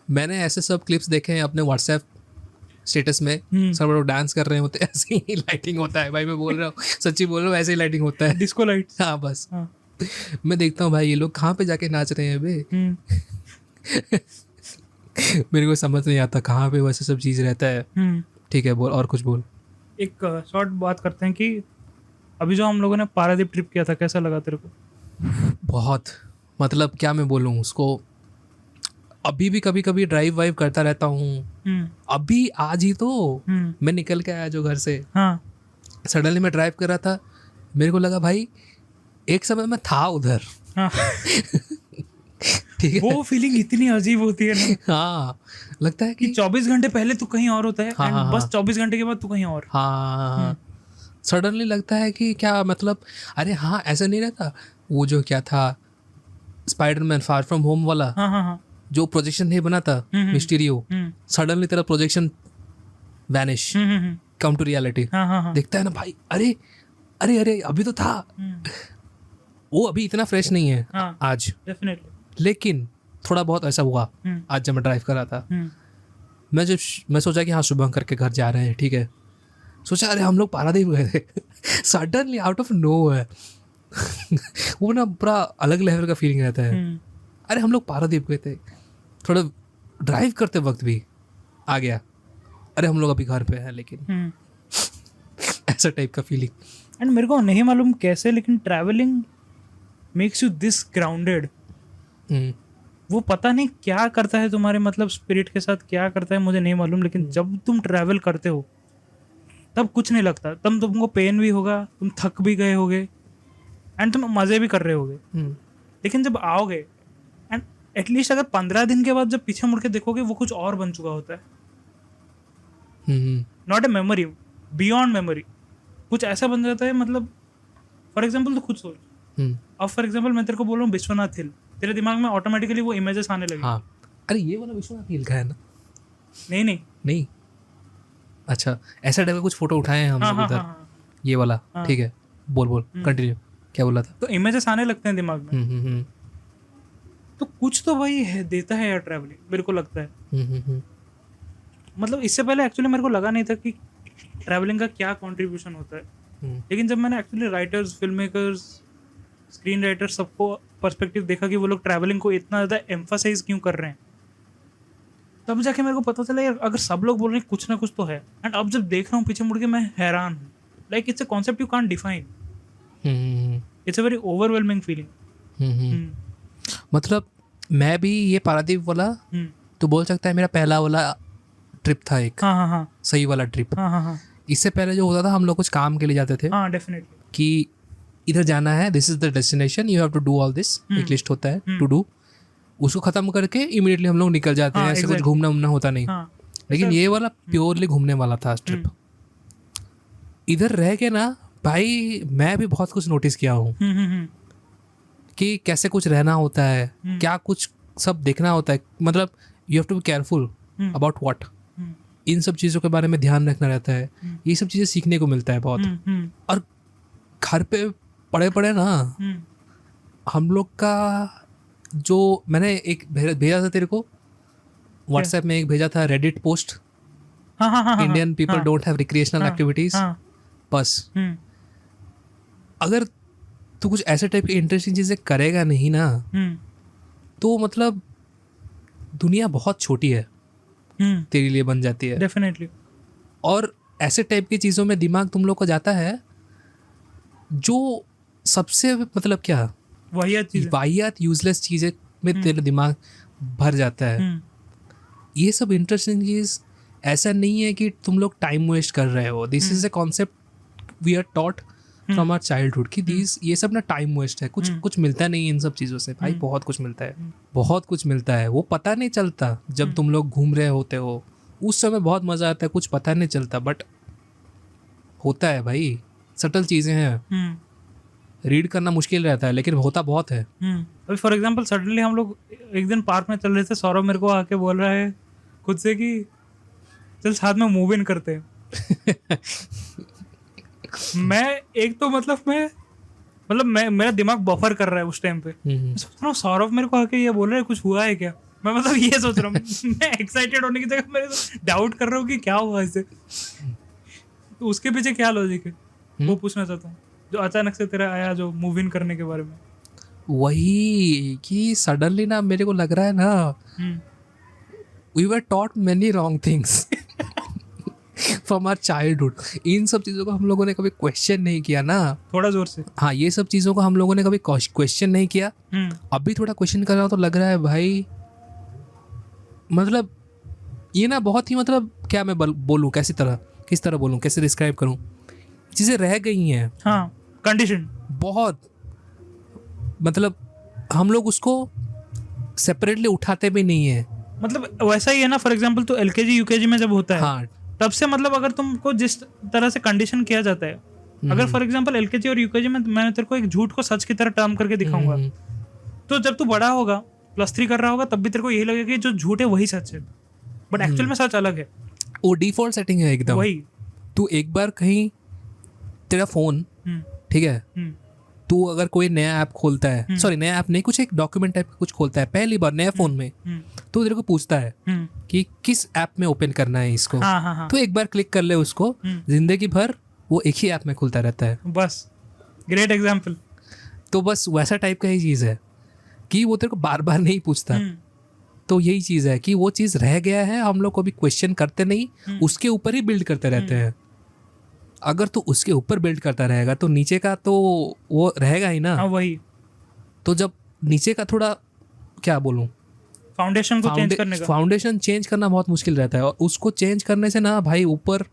मैंने ऐसे सब क्लिप्स देखे हैं अपने व्हाट्सएप स्टेटस में सब लोग डांस कर रहे होते हैं ऐसे ही लाइटिंग होता है भाई मैं बोल रहा हूँ सच्ची बोल रहा हूँ ऐसे ही लाइटिंग होता है
डिस्को लाइट
हाँ बस मैं देखता हूँ भाई ये लोग कहाँ पे जाके नाच रहे हैं बे मेरे को समझ नहीं आता कहाँ पे वैसे सब चीज़ रहता है ठीक है बोल और कुछ बोल
एक शॉर्ट बात करते हैं कि अभी जो हम लोगों ने पारादीप ट्रिप किया था कैसा लगा तेरे को
बहुत मतलब क्या मैं बोलूँ उसको अभी भी कभी कभी ड्राइव वाइव करता रहता हूँ अभी आज ही तो मैं निकल के आया जो घर से सडनली मैं ड्राइव कर रहा था मेरे को लगा भाई एक समय मैं था उधर ठीक है
वो फीलिंग इतनी अजीब होती है ना
हाँ लगता है कि
24 घंटे पहले तू कहीं और होता है and बस 24 घंटे के बाद तू कहीं और
हाँ सडनली लगता है कि क्या मतलब अरे हाँ ऐसा नहीं रहता वो जो क्या था स्पाइडरमैन फार फ्रॉम होम वाला जो प्रोजेक्शन नहीं बना था मिस्टीरियो सडनली तेरा projection vanish come to reality देखता है ना भाई अरे अरे अरे अभी तो था वो अभी इतना फ्रेश नहीं है आज
डेफिनेटली
लेकिन थोड़ा बहुत ऐसा हुआ आज जब मैं ड्राइव कर रहा था मैं सोचा कि हाँ सुबह करके घर जा रहे हैं ठीक है सोचा अरे हम लोग पारादीप गए थे सडनली आउट ऑफ नो है वो ना पूरा अलग लेवल का फीलिंग रहता है अरे हम लोग पारादीप गए थे थोड़ा ड्राइव करते वक्त भी आ गया अरे हम लोग अभी घर पे हैं, लेकिन ऐसा टाइप का फीलिंग।
एंड मेरे को नहीं मालूम कैसे, लेकिन travelling makes you this grounded. वो पता नहीं क्या करता है तुम्हारे मतलब स्पिरिट के साथ, क्या करता है मुझे नहीं मालूम, लेकिन जब तुम ट्रैवल करते हो तब कुछ नहीं लगता। तब तुमको पेन भी होगा, तुम थक भी गए होगे एंड तुम मज़े भी कर रहे होगे, लेकिन जब आओगे एंड एटलीस्ट अगर 15 दिन के बाद जब पीछे मुड़ के देखोगे वो कुछ और बन चुका होता है। Not a memory, beyond memory, कुछ ऐसा बन जाता है। मतलब फॉर एग्जाम्पल तो खुद सोच, अब फॉर एग्जाम्पल मैं तेरे को बोल रहा हूँ विश्वनाथ हिल, तेरे दिमाग में ऑटोमेटिकली वो इमेजेस आने लगे।
हाँ, अरे ये वाला विश्वनाथ हिल का है ना? नहीं, अच्छा ऐसा टाइप का कुछ फोटो उठाए हैं हम लोग उधर। ये वाला ठीक है, बोल कंटिन्यू, क्या बोला था?
तो इमेजेस आने लगते हैं दिमाग में। तो कुछ तो भाई है, देता है यार ट्रैवलिंग, मेरे को लगता है। मतलब इससे पहले एक्चुअली मेरे को लगा नहीं था कि ट्रैवलिंग का क्या कंट्रीब्यूशन होता है, लेकिन जब मैंने actually writers, film makers, screen writers सबको पर्सपेक्टिव देखा कि वो लोग ट्रैवलिंग को इतना ज़्यादा एम्फासाइज क्यों कर रहे हैं, तब जाके मेरे को पता चला यार अगर सब लोग बोल रहे हैं कुछ ना कुछ तो है। एंड अब जब देख रहा हूँ पीछे मुड़ के मैं हैरान हूँ। Like it's a concept you can't define, it's a very overwhelming feeling.
मतलब मैं भी ये पारादीप वाला तो बोल सकता है मेरा पहला वाला ट्रिप था एक।
हाँ,
सही वाला ट्रिप।
हाँ,
इससे पहले जो होता था हम लोग कुछ काम के लिए जाते थे।
हाँ, डेफिनेटली,
कि इधर जाना है, this is the destination, you have to do all this, एक लिस्ट होता है टू डू, उसको खत्म करके इमीडिएटली हम लोग निकल जाते हैं। ऐसे कुछ घूमना उमना होता नहीं। लेकिन ये वाला प्योरली घूमने वाला था ट्रिप। इधर रह के ना भाई मैं भी बहुत कुछ नोटिस किया हूँ कि कैसे कुछ रहना होता है, क्या कुछ सब देखना होता है। मतलब you have to be careful about what, इन सब चीज़ों के बारे में ध्यान रखना रहता है। ये सब चीज़ें सीखने को मिलता है बहुत। और घर पे पड़े पड़े ना हम लोग का जो मैंने एक भेजा था तेरे को व्हाट्सएप में, एक भेजा था Reddit post, Indian people don't have recreational activities. बस अगर तू कुछ ऐसे टाइप की इंटरेस्टिंग चीज़ें करेगा नहीं ना तो मतलब दुनिया बहुत छोटी है तेरे लिए बन जाती है।
डेफिनेटली।
और ऐसे टाइप की चीज़ों में दिमाग तुम लोग को जाता है जो सबसे मतलब क्या वाहियात यूजलेस चीज़ें में तेरा दिमाग भर जाता है। ये सब इंटरेस्टिंग चीज़ ऐसा नहीं है कि तुम लोग टाइम वेस्ट कर रहे हो। This is a concept we are taught from our childhood कि ये सब ना टाइम वेस्ट है। कुछ मिलता नहीं इन सब चीज़ों से भाई, बहुत कुछ मिलता है, बहुत कुछ मिलता है। वो पता नहीं चलता जब तुम लोग घूम रहे होते हो, उस समय बहुत मज़ा आता है, कुछ पता नहीं चलता, बट होता है भाई, सटल चीज़ें हैं, रीड करना मुश्किल रहता है लेकिन होता बहुत है।
अभी फॉर एग्जांपल सडनली हम लोग एक दिन पार्क में चल रहे थे, सौरभ मेरे को आके बोल रहा है खुद से कि चल साथ में मूव इन करते हैं। मैं एक तो मतलब मैं मेरा दिमाग बफर कर रहा है उस टाइम पे। मैं सोच रहा हूँ सौरभ मेरे को आके ये बोल रहा है कुछ हुआ है क्या, मैं मतलब ये सोच रहा हूँ। मैं एक्साइटेड होने की जगह मेरे डाउट कर रहा हूँ कि क्या हुआ इसे। तो उसके पीछे क्या लॉजिक है वो पूछना चाहता हूँ, जो अचानक से तेरा आया जो मूव इन करने के बारे में।
वही कि सडनली ना मेरे को लग रहा है ना we were taught many wrong things from our childhood. इन सब चीज़ों को हम लोगों ने कभी क्वेश्चन नहीं किया ना।
थोड़ा जोर से।
हाँ, ये सब चीज़ों को हम लोगों ने कभी क्वेश्चन नहीं किया। अभी थोड़ा क्वेश्चन कर रहा हूँ तो लग रहा है भाई मतलब ये ना बहुत ही मतलब क्या मैं बोलूँ किस तरह बोलूँ, कैसे डिस्क्राइब करूँ, चीज़ें रह गई हैं।
हाँ, कंडीशन बहुत
मतलब हम लोग उसको सेपरेटली उठाते भी नहीं है।
मतलब वैसा ही है ना, फॉर एग्जांपल तो एलकेजी यूकेजी में जब होता है
हाँ, तब
से मतलब अगर तुमको जिस तरह से कंडीशन किया जाता है, अगर फॉर एग्जांपल एलकेजी और यूकेजी में मैं तेरे को एक झूठ को सच की तरह टर्म करके दिखाऊंगा, तो जब तू बड़ा होगा +3 कर रहा होगा तब भी तेरे को यही लगेगा कि जो झूठ है वही सच है, बट एक्चुअल में सच अलग है।
वो डिफॉल्ट सेटिंग है एकदम।
वही
तू एक बार कहीं तेरा फोन ठीक है, तू अगर कोई नया ऐप खोलता है, सॉरी नया ऐप नहीं, कुछ एक डॉक्यूमेंट टाइप का कुछ खोलता है पहली बार नया फोन में, तो तेरे को पूछता है कि किस ऐप में ओपन करना है इसको। तो एक बार क्लिक कर ले उसको, जिंदगी भर वो एक ही ऐप में खुलता रहता है।
बस ग्रेट एग्जाम्पल।
तो बस वैसा टाइप का ही चीज़ है कि वो तेरे को बार बार नहीं पूछता तो यही चीज़ है कि वो चीज़ रह गया है, हम लोग कभी क्वेश्चन करते नहीं, उसके ऊपर ही बिल्ड करते रहते हैं। अगर तू उसके ऊपर बिल्ड करता रहेगा तो नीचे का तो वो रहेगा ही ना।
हाँ वही
तो जब नीचे का थोड़ा क्या बोलूँ,
फाउंडेशन को चेंज करने का,
फाउंडेशन चेंज करना बहुत मुश्किल रहता है, और उसको चेंज करने से ना भाई ऊपर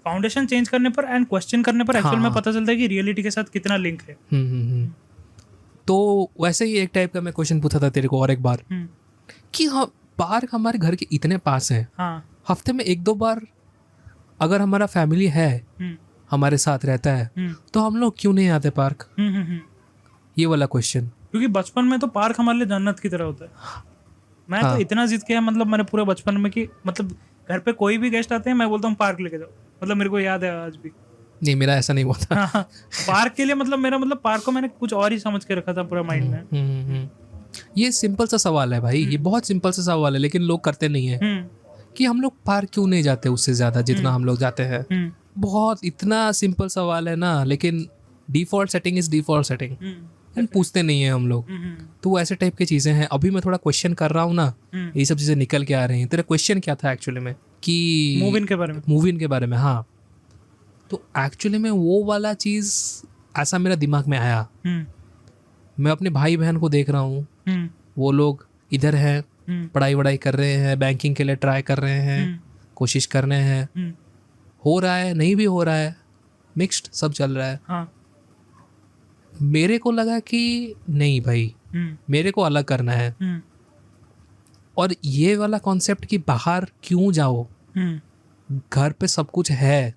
फाउंडेशन चेंज करने पर एंड क्वेश्चन करने पर एक्चुअल में
हाँ।
पता चलता है कि रियलिटी के साथ कितना लिंक है।
तो वैसे ही एक टाइप का मैं क्वेश्चन पूछा था तेरे को और एक बार कि हाँ पार्क हमारे घर के इतने पास है,
हाँ
हफ्ते में 1-2 बार अगर हमारा फैमिली है हमारे साथ रहता है तो हम लोग क्यों नहीं आते पार्क? ये वाला क्वेश्चन।
क्योंकि बचपन में तो पार्क हमारे लिए जन्नत की तरह होता है। मैं
हाँ।
तो इतना जिद किया मतलब मैंने पूरे बचपन में कि मतलब घर पे कोई भी गेस्ट आते हैं मैं बोलता हूँ पार्क लेके जाओ, मतलब मेरे को याद है आज भी।
नहीं मेरा ऐसा नहीं हुआ था।
हाँ, पार्क के लिए मतलब मेरा मतलब पार्क को मैंने कुछ और ही समझ के रखा था पूरा माइंड में।
ये सिंपल सा सवाल है भाई, ये बहुत सिंपल सा सवाल है, लेकिन लोग करते नहीं है कि हम लोग पार्क क्यों नहीं जाते उससे ज़्यादा जितना हम लोग जाते हैं। बहुत इतना सिंपल सवाल है ना, लेकिन default setting is default setting, पूछते नहीं है हम लोग। तो ऐसे टाइप की चीज़ें हैं। अभी मैं थोड़ा क्वेश्चन कर रहा हूँ ना, ये सब चीज़ें निकल के आ रही हैं। तेरा क्वेश्चन क्या था एक्चुअली में कि
मूव इन के बारे में?
मूव इन के बारे में, हाँ। तो एक्चुअली में वो वाला चीज़ ऐसा मेरा दिमाग में आया। मैं अपने भाई बहन को देख रहा हूँ, वो लोग इधर हैं, पढ़ाई वढ़ाई कर रहे हैं, बैंकिंग के लिए ट्राई कर रहे हैं, कोशिश कर रहे हैं, हो रहा है नहीं भी हो रहा है, मिक्स्ड सब चल रहा है।
हाँ।
मेरे को लगा कि नहीं भाई, मेरे को अलग करना है, और ये वाला कॉन्सेप्ट कि बाहर क्यों जाओ, घर पे सब कुछ है,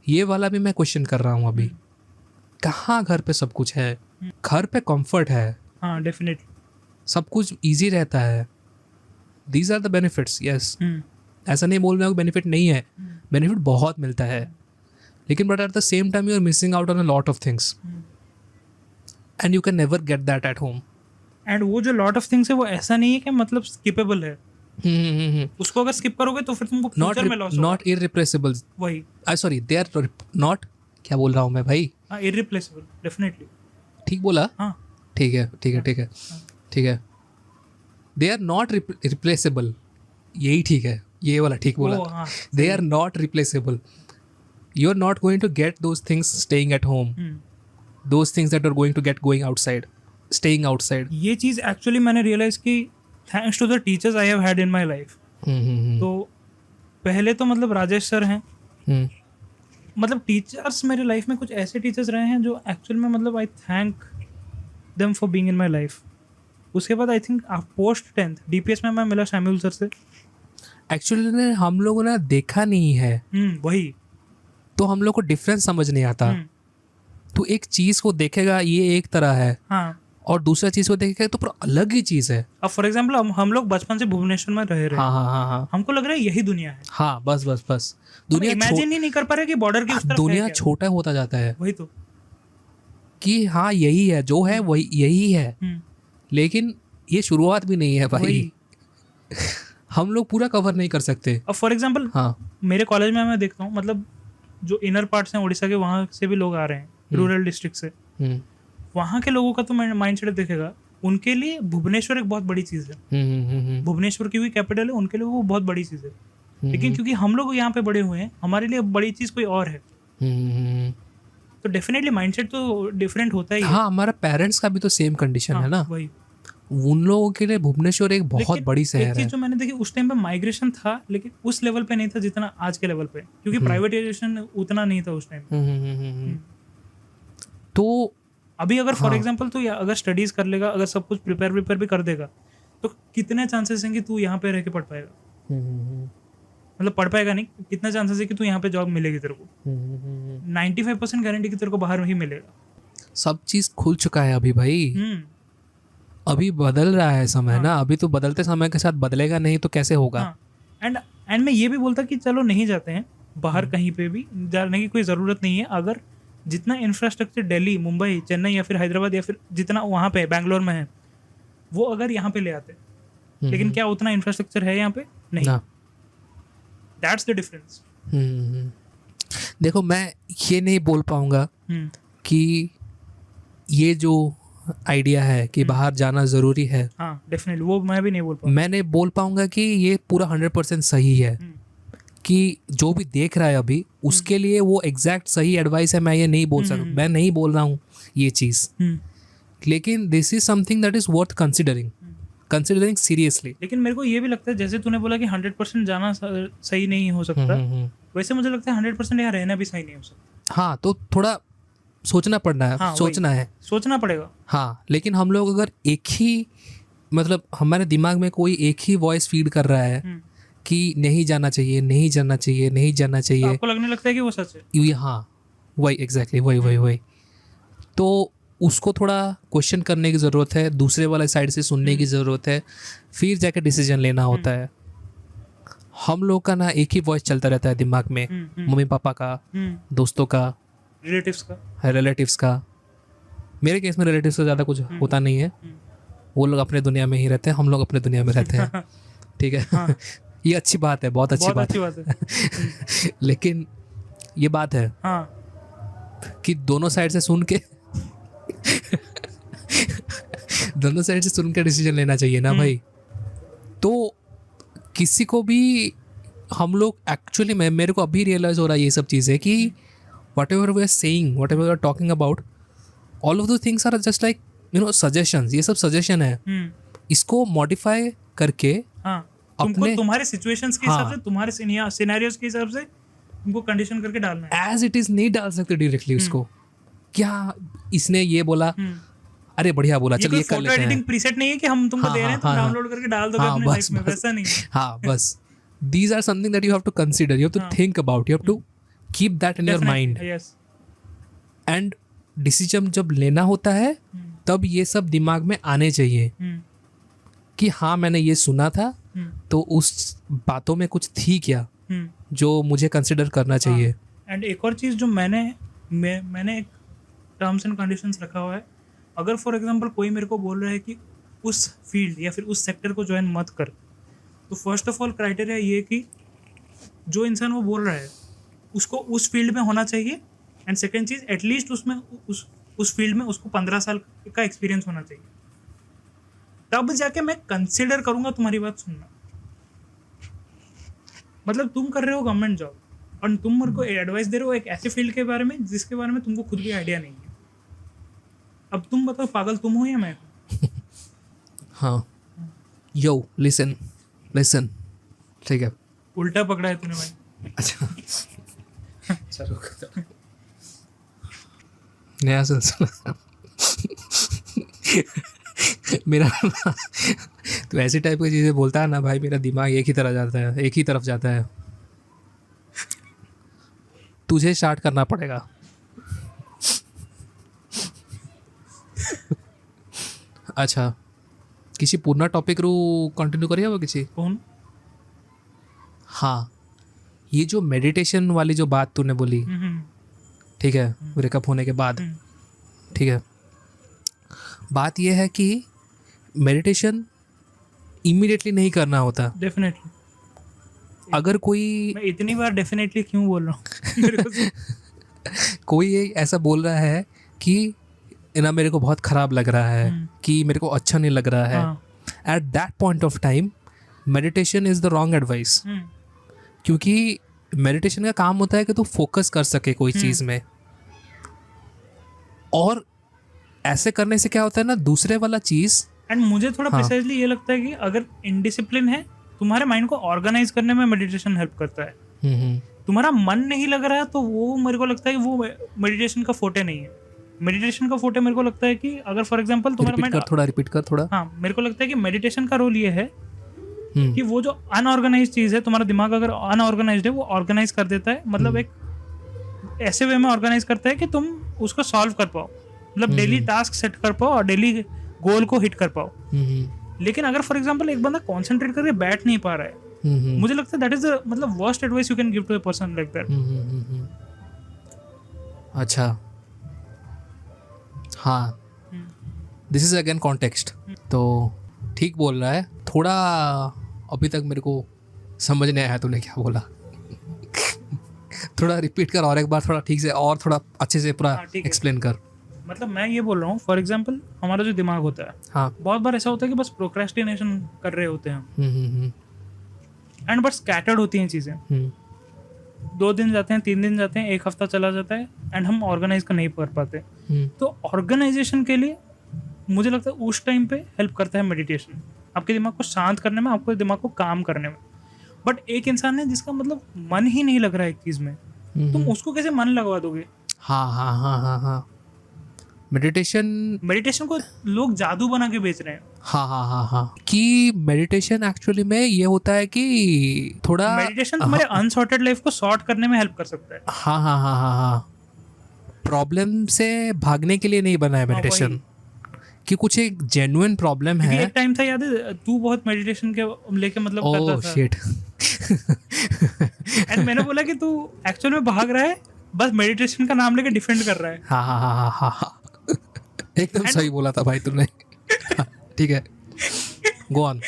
ये वाला भी मैं क्वेश्चन कर रहा हूँ अभी। कहाँ घर पे सब कुछ है? घर पे कंफर्ट है,
हाँ डेफिनेटली,
सब कुछ इजी रहता है। These are the benefits, yes. ऐसा नहीं बोल रहा हूँ बेनिफिट नहीं है, बेनिफिट बहुत मिलता है, लेकिन but at the same time you are missing out on a lot of things and you can never get that at home.
And वो जो लॉट ऑफ थिंग्स है वो ऐसा नहीं है कि मतलब स्किपेबल है। उसको अगर स्किप करोगे तो फिर तुमको फ्यूचर में लॉस होगा।
नॉट इररिप्लेसेबल,
वही
सॉरी दे आर नॉट, क्या बोल रहा हूँ मैं भाई?
हाँ इररिप्लेसेबल, डेफिनेटली
ठीक बोला?
हाँ
ठीक है ठीक है ठीक है ठीक है। दे आर नॉट रिप्लेसेबल, यही ठीक है, ये वाला ठीक बोला।
हाँ,
they are not replaceable. You are not going to get those things staying at home, those things that are going to get going outside, staying outside.
ये चीज़ एक्चुअली मैंने रियलाइज की thanks to the teachers I have had in my life. तो पहले तो मतलब Rajesh sir हैं, मतलब टीचर्स मेरे लाइफ में कुछ ऐसे टीचर्स रहे हैं जो एक्चुअल में मतलब आई thank them for being in my life. उसके बाद I think post 10th DPS में मैं मिला शैम्यूल सर से।
एक्चुअली हम लोगों ने देखा नहीं है,
वही
तो हम लोग को डिफरेंस समझ नहीं आता। तो एक चीज़ को देखेगा ये एक तरह है,
हाँ,
और दूसरा चीज़ को देखेगा तो पूरा अलग ही चीज़ है।
अब फॉर एग्जाम्पल हम लोग बचपन से भुवनेश्वर में रह रहे हैं।
हाँ हाँ हाँ हाँ
हमको लग रहा है यही दुनिया है।
हाँ, बस बस बस दुनिया
इमेजिन ही नहीं कर पा रहे कि बॉर्डर की उस तरफ
दुनिया
है क्या।
छोटा होता जाता है
वही तो
कि हाँ यही है, जो है वही यही है, लेकिन ये शुरुआत भी नहीं है भाई।
वही।
हम लोग पूरा कवर नहीं कर सकते।
अब फॉर एग्जाम्पल
हाँ
मेरे कॉलेज में मैं देखता हूँ मतलब जो इनर पार्ट्स हैं उड़ीसा के, वहाँ से भी लोग आ रहे हैं, रूरल डिस्ट्रिक्ट से। वहाँ के लोगों का तो माइंड सेट देखेगा, उनके लिए भुवनेश्वर एक बहुत बड़ी चीज़ है। भुवनेश्वर की भी कैपिटल है, उनके लिए वो बहुत बड़ी चीज़ है। लेकिन क्योंकि हम लोग यहाँ पे बड़े हुए हैं, हमारे लिए बड़ी चीज़ कोई और है। तो डेफिनेटली माइंडसेट तो डिफरेंट होता ही है।
हाँ, हमारा पेरेंट्स का भी तो सेम कंडीशन है ना।
वही
उन लोगों के लिए भुवनेश्वर एक बहुत
लेकिन
बड़ी
एक
शहर
चीज
है।
जो मैंने देखी उस टाइम पे माइग्रेशन था, लेकिन उस लेवल पे नहीं था जितना आज के लेवल पे, क्योंकि प्राइवेटाइजेशन उतना नहीं था उस टाइम।
तो
अभी अगर फॉर एग्जांपल तू अगर स्टडीज कर लेगा, अगर सब कुछ प्रिपेयर भी कर देगा, तो कितने चांसेस हैं कि तू यहाँ पे रह के पढ़ पाएगा। मतलब पढ़ पाएगा नहीं, कितना चांसेस है कि तू यहाँ पे जॉब मिलेगी तेरे को। 95% गारंटी कि तेरे को बाहर ही मिलेगा।
सब चीज खुल चुका है अभी भाई। अभी बदल रहा है समय ना, अभी तो बदलते समय के साथ बदलेगा नहीं तो कैसे होगा।
एंड मैं ये भी बोलता कि चलो नहीं जाते हैं बाहर, कहीं पे भी जाने की कोई ज़रूरत नहीं है। अगर जितना इंफ्रास्ट्रक्चर दिल्ली, मुंबई, चेन्नई या फिर हैदराबाद या फिर जितना वहाँ पे बैंगलोर में है, वो अगर यहाँ पे ले आते, लेकिन क्या उतना इंफ्रास्ट्रक्चर है यहाँ पे? नहीं। That's the difference.
देखो मैं ये नहीं बोल पाऊंगा कि ये जो आइडिया है कि बाहर जाना ज़रूरी है,
हाँ डेफिनेटली, वो मैं भी नहीं बोल पाऊँ।
मैं नहीं बोल पाऊंगा कि ये पूरा 100% सही है, कि जो भी देख रहा है अभी उसके लिए वो एग्जैक्ट सही एडवाइस है, मैं ये नहीं बोल सकता, मैं नहीं बोल रहा हूँ ये चीज़, लेकिन this is something that is worth considering seriously.
लेकिन मेरे को ये भी लगता है, जैसे तूने बोला कि 100% जाना सही नहीं हो सकता, वैसे मुझे लगता है 100% यहाँ रहना भी सही नहीं हो सकता।
हाँ, तो थोड़ा सोचना पड़ना है,
हाँ, सोचना पड़ेगा।
हाँ, लेकिन हम लोग अगर एक ही, मतलब हमारे दिमाग में कोई एक ही वॉइस फीड कर रहा है कि नहीं जाना चाहिए, नहीं जाना चाहिए, नहीं जाना
तो
चाहिए,
आपको लगने लगता है कि वो सच है।
ये हाँ वही एग्जैक्टली वही, तो उसको थोड़ा क्वेश्चन करने की ज़रूरत है, दूसरे वाले साइड से सुनने की ज़रूरत है, फिर जाके डिसीजन लेना होता है। हम लोग का ना एक ही वॉइस चलता रहता है दिमाग में, मम्मी पापा का, दोस्तों का, रिलेटिव्स का। मेरे केस में रिलेटिव्स से ज़्यादा कुछ होता नहीं है, वो लोग अपने दुनिया में ही रहते हैं, हम लोग अपने दुनिया में रहते हैं। ठीक है।
हाँ।
ये अच्छी बात है, बहुत अच्छी बात है। लेकिन ये बात है कि दोनों साइड से सुन के डिसीजन लेना चाहिए ना भाई। तो किसी को भी हम लोग एक्चुअली में, मेरे को अभी रियलाइज हो रहा है ये सब चीज़ें कि whatever we are saying, whatever we are talking about, all of those things are just like suggestions। ये सब सजेशन है, इसको मॉडिफाई करके
तुमको तुम्हारे सिचुएशंस के हिसाब से, तुम्हारे सिनेरियोस के हिसाब से तुमको कंडीशन करके डालना है।
एज इट इज नहीं डाल सकते डायरेक्टली उसको, क्या इसने ये बोला, अरे बढ़िया बोला, चलिए कर लेते हैं।
एडिटिंग प्रीसेट नहीं है कि हम तुमको दे रहे हैं, तुम डाउनलोड करके डाल दोगे अपने लाइफ में, वैसा नहीं।
हाँ, बस these are something that you have to consider, you have to think about, you have to keep that in your mind।
yes।
and decision जब लेना होता है तब ये सब दिमाग में आने चाहिए कि हाँ मैंने ये सुना था, तो उस बातों में कुछ थी क्या जो मुझे कंसिडर करना चाहिए।
एंड एक और चीज़ जो मैंने एक टर्म्स एंड कंडीशंस रखा हुआ है, अगर फॉर एग्जांपल कोई मेरे को बोल रहा है कि उस फील्ड या फिर उस सेक्टर को ज्वाइन मत कर, तो फर्स्ट ऑफ ऑल क्राइटेरिया ये कि जो इंसान वो बोल रहा है उसको उस फील्ड में होना चाहिए, एंड सेकेंड चीज़ एटलीस्ट उसमें उस फील्ड में उसको 15 साल का एक्सपीरियंस होना चाहिए, तब जाके मैं कंसिडर करूँगा तुम्हारी बात सुनना। मतलब तुम कर रहे हो गवर्नमेंट जॉब और तुम मेरे को एडवाइस दे रहे हो एक ऐसे फील्ड के बारे में जिसके बारे में तुमको खुद भी आइडिया नहीं है। अब तुम बताओ पागल तुम हो या मैं हूँ?
हाँ, यो लिसन, ठीक है।
उल्टा पकड़ा है तूने भाई।
अच्छा चलो नया सिलसिला मेरा तो ऐसी टाइप की चीज़ें बोलता है ना भाई, मेरा दिमाग एक ही तरफ जाता है। तुझे स्टार्ट करना पड़ेगा। अच्छा, किसी पूर्ण टॉपिक रू कंटिन्यू करिए वो किसी
कौन?
हाँ, ये जो मेडिटेशन वाली जो बात तूने बोली, ठीक है, ब्रेकअप होने के बाद, ठीक है, बात ये है कि मेडिटेशन इमीडिएटली नहीं करना होता।
डेफिनेटली।
अगर कोई,
मैं इतनी बार डेफिनेटली क्यों बोल रहा हूँ?
कोई ऐसा बोल रहा है कि ना मेरे को बहुत ख़राब लग रहा है, कि मेरे को अच्छा नहीं लग रहा है, at that point of time meditation is the wrong advice. क्योंकि मेडिटेशन का काम होता है कि तू फोकस कर सके कोई चीज़ में, और ऐसे करने से क्या होता है ना, दूसरे वाला चीज़।
एंड मुझे थोड़ा प्रिसाइजली ये लगता है कि अगर इनडिसिप्लिन है, तुम्हारे माइंड को ऑर्गेनाइज करने में मेडिटेशन हेल्प करता है। तुम्हारा मन नहीं लग रहा है तो वो मेरे को लगता है कि वो मेडिटेशन का फोटे नहीं है। मेडिटेशन का फोटे मेरे को लगता है कि अगर फॉर एग्जांपल तुम्हारा माइंड
रिपीट कर थोड़ा।
हाँ, मेरे को लगता है कि मेडिटेशन का रोल ये है कि वो जो अनऑर्गेनाइज चीज़ है, तुम्हारा दिमाग अगर अनऑर्गेनाइज्ड है, वो ऑर्गेनाइज कर देता है। मतलब एक ऐसे वे में ऑर्गेनाइज करता है कि तुम उसको सॉल्व कर पाओ, मतलब डेली टास्क सेट कर पाओ और डेली गोल को हिट कर पाओ। लेकिन अगर फॉर एग्जांपल एक बंदा कॉन्सेंट्रेट करके बैठ नहीं पा रहा है, मुझे लगता है दैट इज द मतलब worst advice you can give to a person like that.
अच्छा, हाँ, दिस इज अगेन कॉन्टेक्स्ट। तो ठीक बोल रहा है, थोड़ा अभी तक मेरे को समझ नहीं आया तूने क्या बोला। थोड़ा रिपीट कर और एक बार, थोड़ा ठीक से और थोड़ा अच्छे से पूरा एक्सप्लेन कर।
मतलब मैं ये बोल रहा हूँ, फॉर एग्जांपल हमारा जो दिमाग होता है,
हाँ
बहुत बार ऐसा होता है कि बस प्रोक्रेस्टिनेशन कर रहे होते हैं
हम्म
एंड बस स्कैटर्ड होती हैं चीज़ें। 2 दिन जाते हैं, 3 दिन जाते हैं, 1 हफ्ता चला जाता है एंड हम ऑर्गेनाइज नहीं कर पाते। तो ऑर्गेनाइजेशन के लिए मुझे लगता है उस टाइम पे हेल्प करता है मेडिटेशन, आपके दिमाग को शांत करने में, आपके दिमाग को काम करने में। बट एक इंसान है जिसका मतलब मन ही नहीं लग रहा है एक चीज़ में, तुम उसको कैसे मन लगवा दोगे?
हाँ हाँ हाँ हाँ हाँ मेडिटेशन
को लोग जादू बना के बेच रहे हैं।
हाँ हाँ हाँ हाँ कि मेडिटेशन एक्चुअली में ये होता है कि थोड़ा
मेडिटेशन तुम्हारे अनसॉर्टेड लाइफ को सॉर्ट करने में हेल्प कर सकता है।
हाँ हाँ हाँ हाँ हाँ प्रॉब्लम से भागने के लिए नहीं बना है मेडिटेशन, कि कुछ एक जेन्युइन प्रॉब्लम है।
एक टाइम था, याद है, तू बहुत मेडिटेशन के लेके मतलब करता था।
शिट
एंड मैंने बोला कि तू एक्चुअल में भाग रहा है, बस मेडिटेशन का नाम लेके डिफेंड कर रहा है।
हाँ हाँ हाँ हाँ हाँ एकदम सही बोला था भाई तुमने। ठीक है, गो ऑन।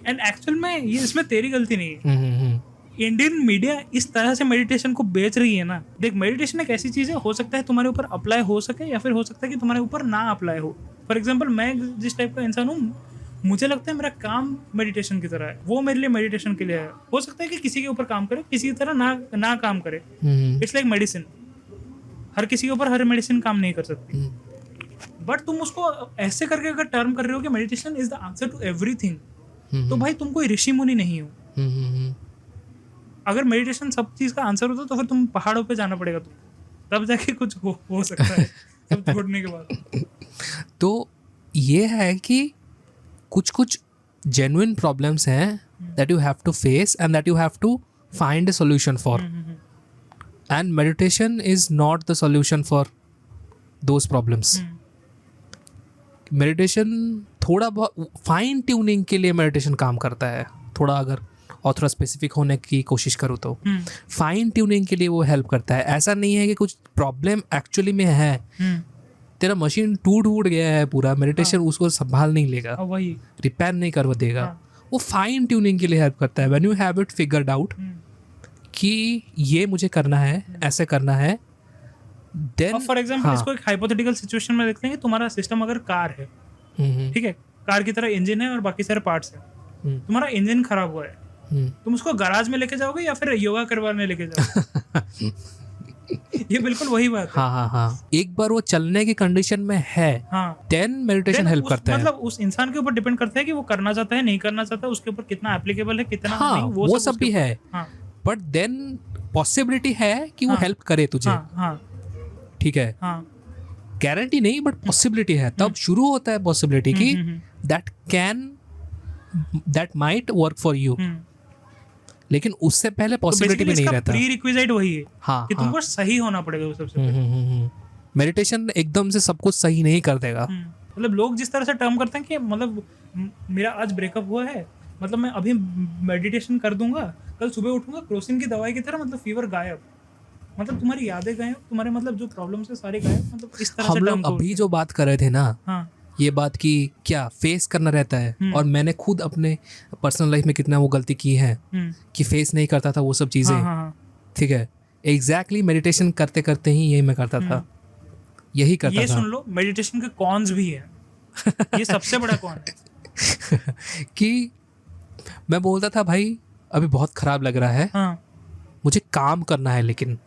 एंड एक्चुअल में ये इसमें तेरी गलती नहीं है। इंडियन मीडिया इस तरह से मेडिटेशन को बेच रही है ना। देख, मेडिटेशन एक ऐसी चीज है, हो सकता है तुम्हारे ऊपर अप्लाई हो सके या फिर हो सकता है कि तुम्हारे ऊपर ना अप्लाई हो। फॉर एग्जाम्पल, मैं जिस टाइप का इंसान हूँ, मुझे लगता है मेरा काम मेडिटेशन की तरह है, वो मेरे लिए मेडिटेशन के लिए है। हो सकता है कि किसी के ऊपर काम करे, किसी की तरह ना काम करे। इट्स लाइक मेडिसिन, हर किसी के ऊपर हर मेडिसिन काम नहीं कर सकती। बट तुम उसको ऐसे करके अगर टर्म कर रहे हो कि meditation is the answer to everything, तो भाई तुम कोई ऋषि मुनि नहीं हो। अगर मेडिटेशन सब चीज का आंसर होता तो फिर तुम पहाड़ों पे जाना पड़ेगा, तब जाके कुछ हो सकता है सब छोड़ने के बाद।
तो ये है कि कुछ कुछ जेन्युइन प्रॉब्लम्स हैं that you have to face and that you have to find a solution for, and meditation is not the solution for those problems. Meditation थोड़ा बहुत फाइन ट्यूनिंग के लिए मेडिटेशन काम करता है, थोड़ा अगर और थोड़ा स्पेसिफिक होने की कोशिश करूँ तो फाइन ट्यूनिंग के लिए वो हेल्प करता है। ऐसा नहीं है कि कुछ प्रॉब्लम एक्चुअली में है, तेरा मशीन टूट गया है पूरा, मेडिटेशन उसको संभाल नहीं लेगा,
वही
रिपेयर नहीं कर देगा। वो फाइन ट्यूनिंग के लिए हेल्प करता है। When you have it figured out कि ये मुझे करना है, ऐसे करना है, देन
फॉर एग्जांपल इसको एक हाइपोथेटिकल सिचुएशन में देखते हैं कि तुम्हारा सिस्टम अगर कार है, ठीक है, कार की तरह इंजन है और बाकी सारे पार्ट्स हैं। तुम्हारा इंजन खराब हुआ है, तुम उसको गैराज में लेके जाओगे या फिर योगा करवाने लेके जाओगे? ये बिल्कुल वही बात है।
हाँ हाँ हाँ, एक बार वो चलने की कंडीशन में है, देन मेडिटेशन हेल्प करता है।
मतलब उस इंसान के ऊपर डिपेंड करता है कि वो करना चाहता है, नहीं करना चाहता, उसके ऊपर कितना एप्लीकेबल है, कितना नहीं,
वो सब भी है। बट देन पॉसिबिलिटी है कि वो हेल्प करे तुझे। ठीक है, गारंटी नहीं बट पॉसिबिलिटी है। तब शुरू होता है पॉसिबिलिटी की that might work for you, लेकिन उससे पहले पॉसिबिलिटी भी नहीं रहता।
प्री रिक्विजिट वही है कि तुमको सही होना पड़ेगा वो सबसे पहले।
मेडिटेशन एकदम से सब कुछ सही नहीं कर देगा।
मतलब लोग जिस तरह से टर्म करते हैं कि मतलब मेरा आज ब्रेकअप हुआ है, मतलब मैं अभी मेडिटेशन कर दूंगा, कल सुबह उठूंगा क्रोसिन की दवाई की तरह, मतलब फीवर गायब, मतलब तुम्हारी यादें गायब, तुम्हारे मतलब जो प्रॉब्लम्स है सारे गायब। मतलब इस तरह से
हम लोग अभी जो बात कर रहे थे ना, ये बात की क्या फेस करना रहता है, और मैंने खुद अपने पर्सनल लाइफ में कितना वो गलती की है कि फेस नहीं करता था वो सब चीज़ें। ठीक है, एग्जैक्टली मेडिटेशन करते करते ही यही मैं करता था, यही करता था।
ये सुन लो, मेडिटेशन के कॉन्स भी है, ये सबसे बड़ा कॉन है
कि मैं बोलता था भाई अभी बहुत खराब लग रहा है, मुझे काम करना है, लेकिन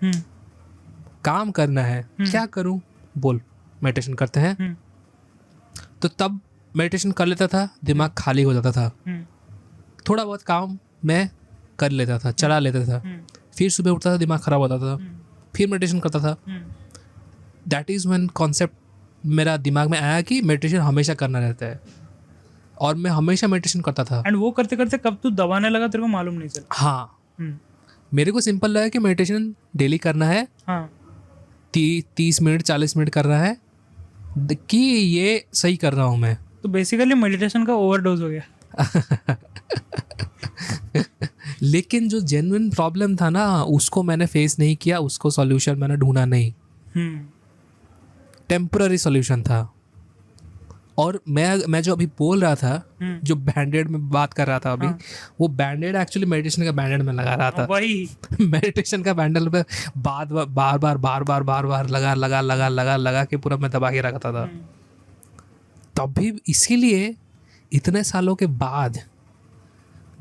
काम करना है, क्या करूं? बोल, मेडिटेशन करते हैं। तो तब मेडिटेशन कर लेता था, दिमाग खाली हो जाता था, थोड़ा बहुत काम मैं कर लेता था, चला लेता था, फिर सुबह उठता था, दिमाग खराब होता था, फिर मेडिटेशन करता था। दैट इज़ व्हेन कॉन्सेप्ट मेरा दिमाग में आया कि मेडिटेशन हमेशा करना रहता है, और मैं हमेशा मेडिटेशन करता था।
एंड वो करते करते कब तू दबाने लगा तेरे को मालूम नहीं चला।
हाँ, मेरे को सिंपल लगा कि मेडिटेशन डेली करना है, 30 मिनट 40 मिनट करना है, कि ये सही कर रहा हूँ मैं।
तो बेसिकली मेडिटेशन का ओवरडोज हो गया।
लेकिन जो जेन्युइन प्रॉब्लम था ना, उसको मैंने फेस नहीं किया, उसको सॉल्यूशन मैंने ढूंढा नहीं, टेम्पररी सॉल्यूशन था। और मैं जो अभी बोल रहा था,
हम्म।
जो बैंडेड में बात कर रहा था अभी,
हाँ।
वो बैंडेड एक्चुअली मेडिटेशन का बैंडेड में लगा रहा था।
वही
मेडिटेशन का बैंडल पे बार बार लगा के पूरा मैं दबा के रखता था।
हम्म,
तब भी इसीलिए इतने सालों के बाद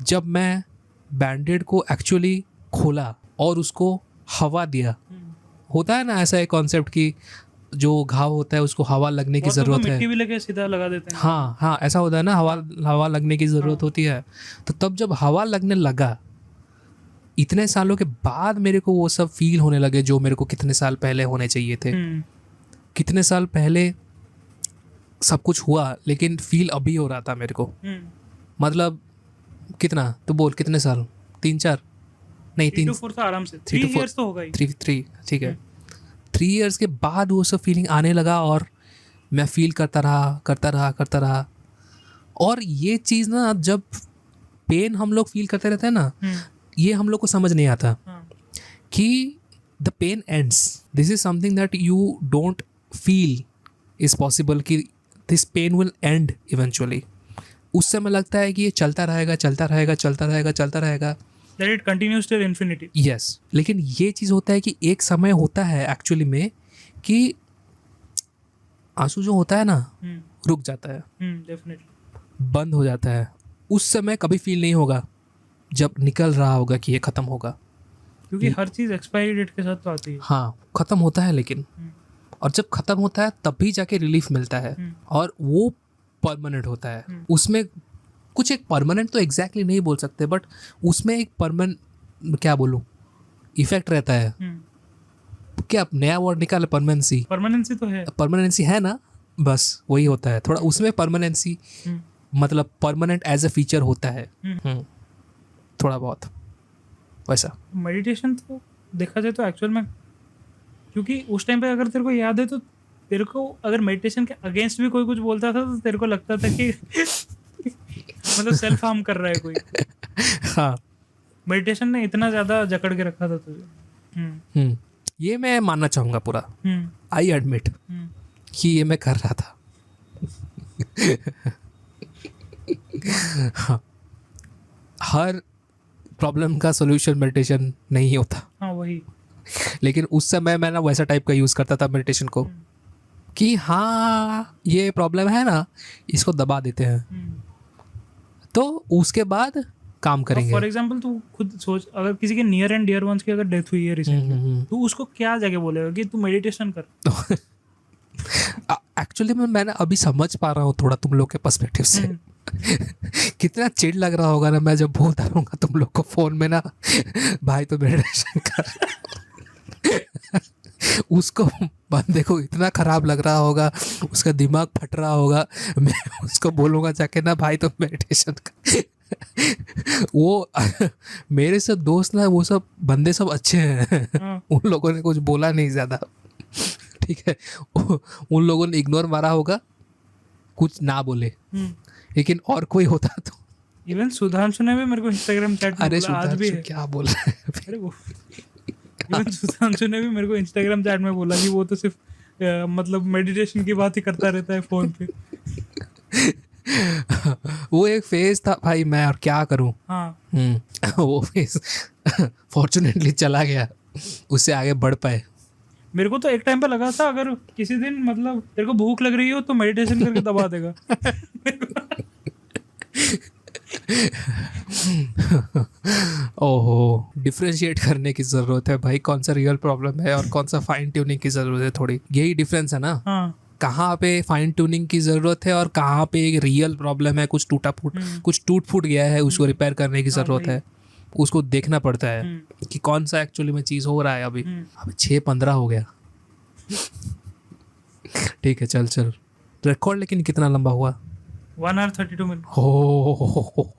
जब मैं बैंडेड को एक्चुअली खोला और उसको हवा दिया, होता है ना ऐसा एक कॉन्सेप्ट कि जो घाव होता है उसको हवा लगने की
और तो
ज़रूरत है।
मिट्टी भी लेके सीधा लगा देते हैं।
हाँ हाँ, ऐसा होता है ना, हवा लगने की ज़रूरत होती है। तो तब जब हवा लगने लगा, इतने सालों के बाद मेरे को वो सब फील होने लगे जो मेरे को कितने साल पहले होने चाहिए थे। कितने साल पहले सब कुछ हुआ लेकिन फील अभी हो रहा था मेरे को। मतलब कितना तो बोल, कितने साल, 3-4 नहीं
3 to 4 तो आराम से 3 years तो होगा ही।
3 ठीक है। 3 years के बाद वो सब फीलिंग आने लगा और मैं फील करता रहा। और ये चीज़ ना, जब पेन हम लोग फील करते रहते हैं ना, ये हम लोग को समझ नहीं आता कि the pain ends. This is something that you don't feel is possible कि this pain will end eventually. उस समय लगता है कि ये चलता रहेगा।
That it continues till infinity.
Yes, लेकिन ये चीज़ होता है कि एक समय होता है एक्चुअली में कि आंसू जो होता है ना, रुक जाता है,
Definitely.
बंद हो जाता है। उस समय कभी फील नहीं होगा जब निकल रहा होगा कि ये ख़त्म होगा,
क्योंकि हर चीज़ एक्सपायरी डेट के साथ तो आती है।
हाँ ख़त्म होता है लेकिन, और जब ख़त्म होता है तब भी जाके रिलीफ मिलता है, और वो परमानेंट होता है। उसमें कुछ एक परमानेंट तो एग्जैक्टली नहीं बोल सकते, बट उसमें एक परमानेंट, क्या बोलूँ, इफेक्ट रहता है। क्या नया वर्ड निकाले,
परमानेंसी तो है।
परमानेंसी है ना, बस वही होता है थोड़ा उसमें परमानेंसी, मतलब परमानेंट एज अ फीचर होता है। थोड़ा बहुत वैसा।
मेडिटेशन तो देखा जाए तो एक्चुअल में, क्योंकि उस टाइम पे अगर तेरे को याद है तो तेरे को अगर मेडिटेशन के अगेंस्ट भी कोई कुछ बोलता था तो तेरे को लगता था कि मतलब सेल्फ हार्म कर रहा है कोई।
हाँ,
मेडिटेशन ने इतना ज़्यादा जकड़ के रखा था तुझे।
ये मैं मानना चाहूँगा पूरा, आई एडमिट कि ये मैं कर रहा था। हाँ, हर प्रॉब्लम का सॉल्यूशन मेडिटेशन नहीं होता।
हाँ वही।
लेकिन उस समय मैं ना वैसा टाइप का यूज़ करता था मेडिटेशन को कि हाँ ये प्रॉब्लम है ना, इसको दबा देते हैं तो उसके बाद काम करेंगे।
फॉर एग्जाम्पल तू खुद सोच, अगर किसी के नियर एंड डियर वंस की अगर डेथ हुई है रिसेंटली, तू उसको क्या जाके बोलेगा कि तू मेडिटेशन कर।
एक्चुअली मैं ना अभी समझ पा रहा हूँ थोड़ा तुम लोग के पर्सपेक्टिव से। कितना चिढ़ लग रहा होगा ना मैं जब बोलता रहूँगा तुम लोग को फ़ोन में ना, भाई तो मेडिटेशन कर। उसको बंदे को इतना ख़राब लग रहा होगा, उसका दिमाग फट रहा होगा। मैं उसको बोलूँगा जाके ना, भाई तो मेडिटेशन कर। वो मेरे से दोस्त ना, वो सब बंदे सब अच्छे हैं। उन लोगों ने कुछ बोला नहीं ज़्यादा, ठीक है। उन लोगों ने इग्नोर मारा होगा, कुछ ना बोले। लेकिन और कोई होता तो,
इवन सुधांशु ने भी मेरे को इंस्टाग्राम चैट में बोला, आज भी है।
क्या बोल रहा है अभी?
अरे वो इवन सुधांशु ने भी मेरे को इंस्टाग्राम चैट में बोला कि वो तो सिर्फ मतलब मेडिटेशन की बात ही करता रहता है फोन पे।
वो एक फेज था भाई, मैं और क्या करूं।
हाँ।
वो फेज फॉर्चुनेटली चला गया, उससे आगे बढ़ पाए।
मेरे को तो एक टाइम पे लगा था अगर किसी दिन मतलब तेरे को भूख लग रही हो तो मेडिटेशन करके दबा देगा।
ओहो, डिफरेंशिएट करने की ज़रूरत है भाई, कौन सा रियल प्रॉब्लम है और कौन सा फाइन ट्यूनिंग की ज़रूरत है। थोड़ी यही डिफरेंस है ना।
हाँ।
कहाँ पे फाइन ट्यूनिंग की ज़रूरत है और कहाँ पे एक रियल प्रॉब्लम है, कुछ टूट फूट गया है, उसको रिपेयर करने की ज़रूरत है। उसको देखना पड़ता है कि कौन सा एक्चुअली में चीज़ हो रहा है। अभी 6:15 हो गया। ठीक है, चल रिकॉर्ड। लेकिन कितना लंबा हुआ?
1 hour 32 minutes।
हो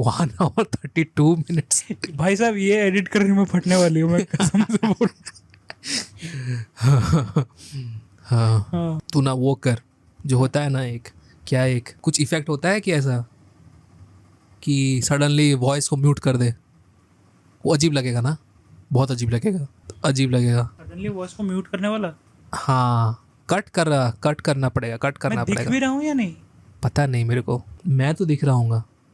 1 hour 32 minutes।
भाई साहब ये एडिट करने में फटने वाली हूँ मैं, कसम से बोल।
हाँ, तू ना वो कर, जो होता है ना एक कुछ इफेक्ट होता है कि ऐसा कि सडनली वॉइस को म्यूट कर दे। वो अजीब लगेगा ना, बहुत अजीब लगेगा।
सडनली वॉइस को म्यूट करने वाला।
हाँ, कट करना पड़ेगा, कट करना
मैं दिख
पड़ेगा।
भी रहा हूँ या नहीं?
पता नहीं मेरे को, मैं तो दिख रहा हूँ।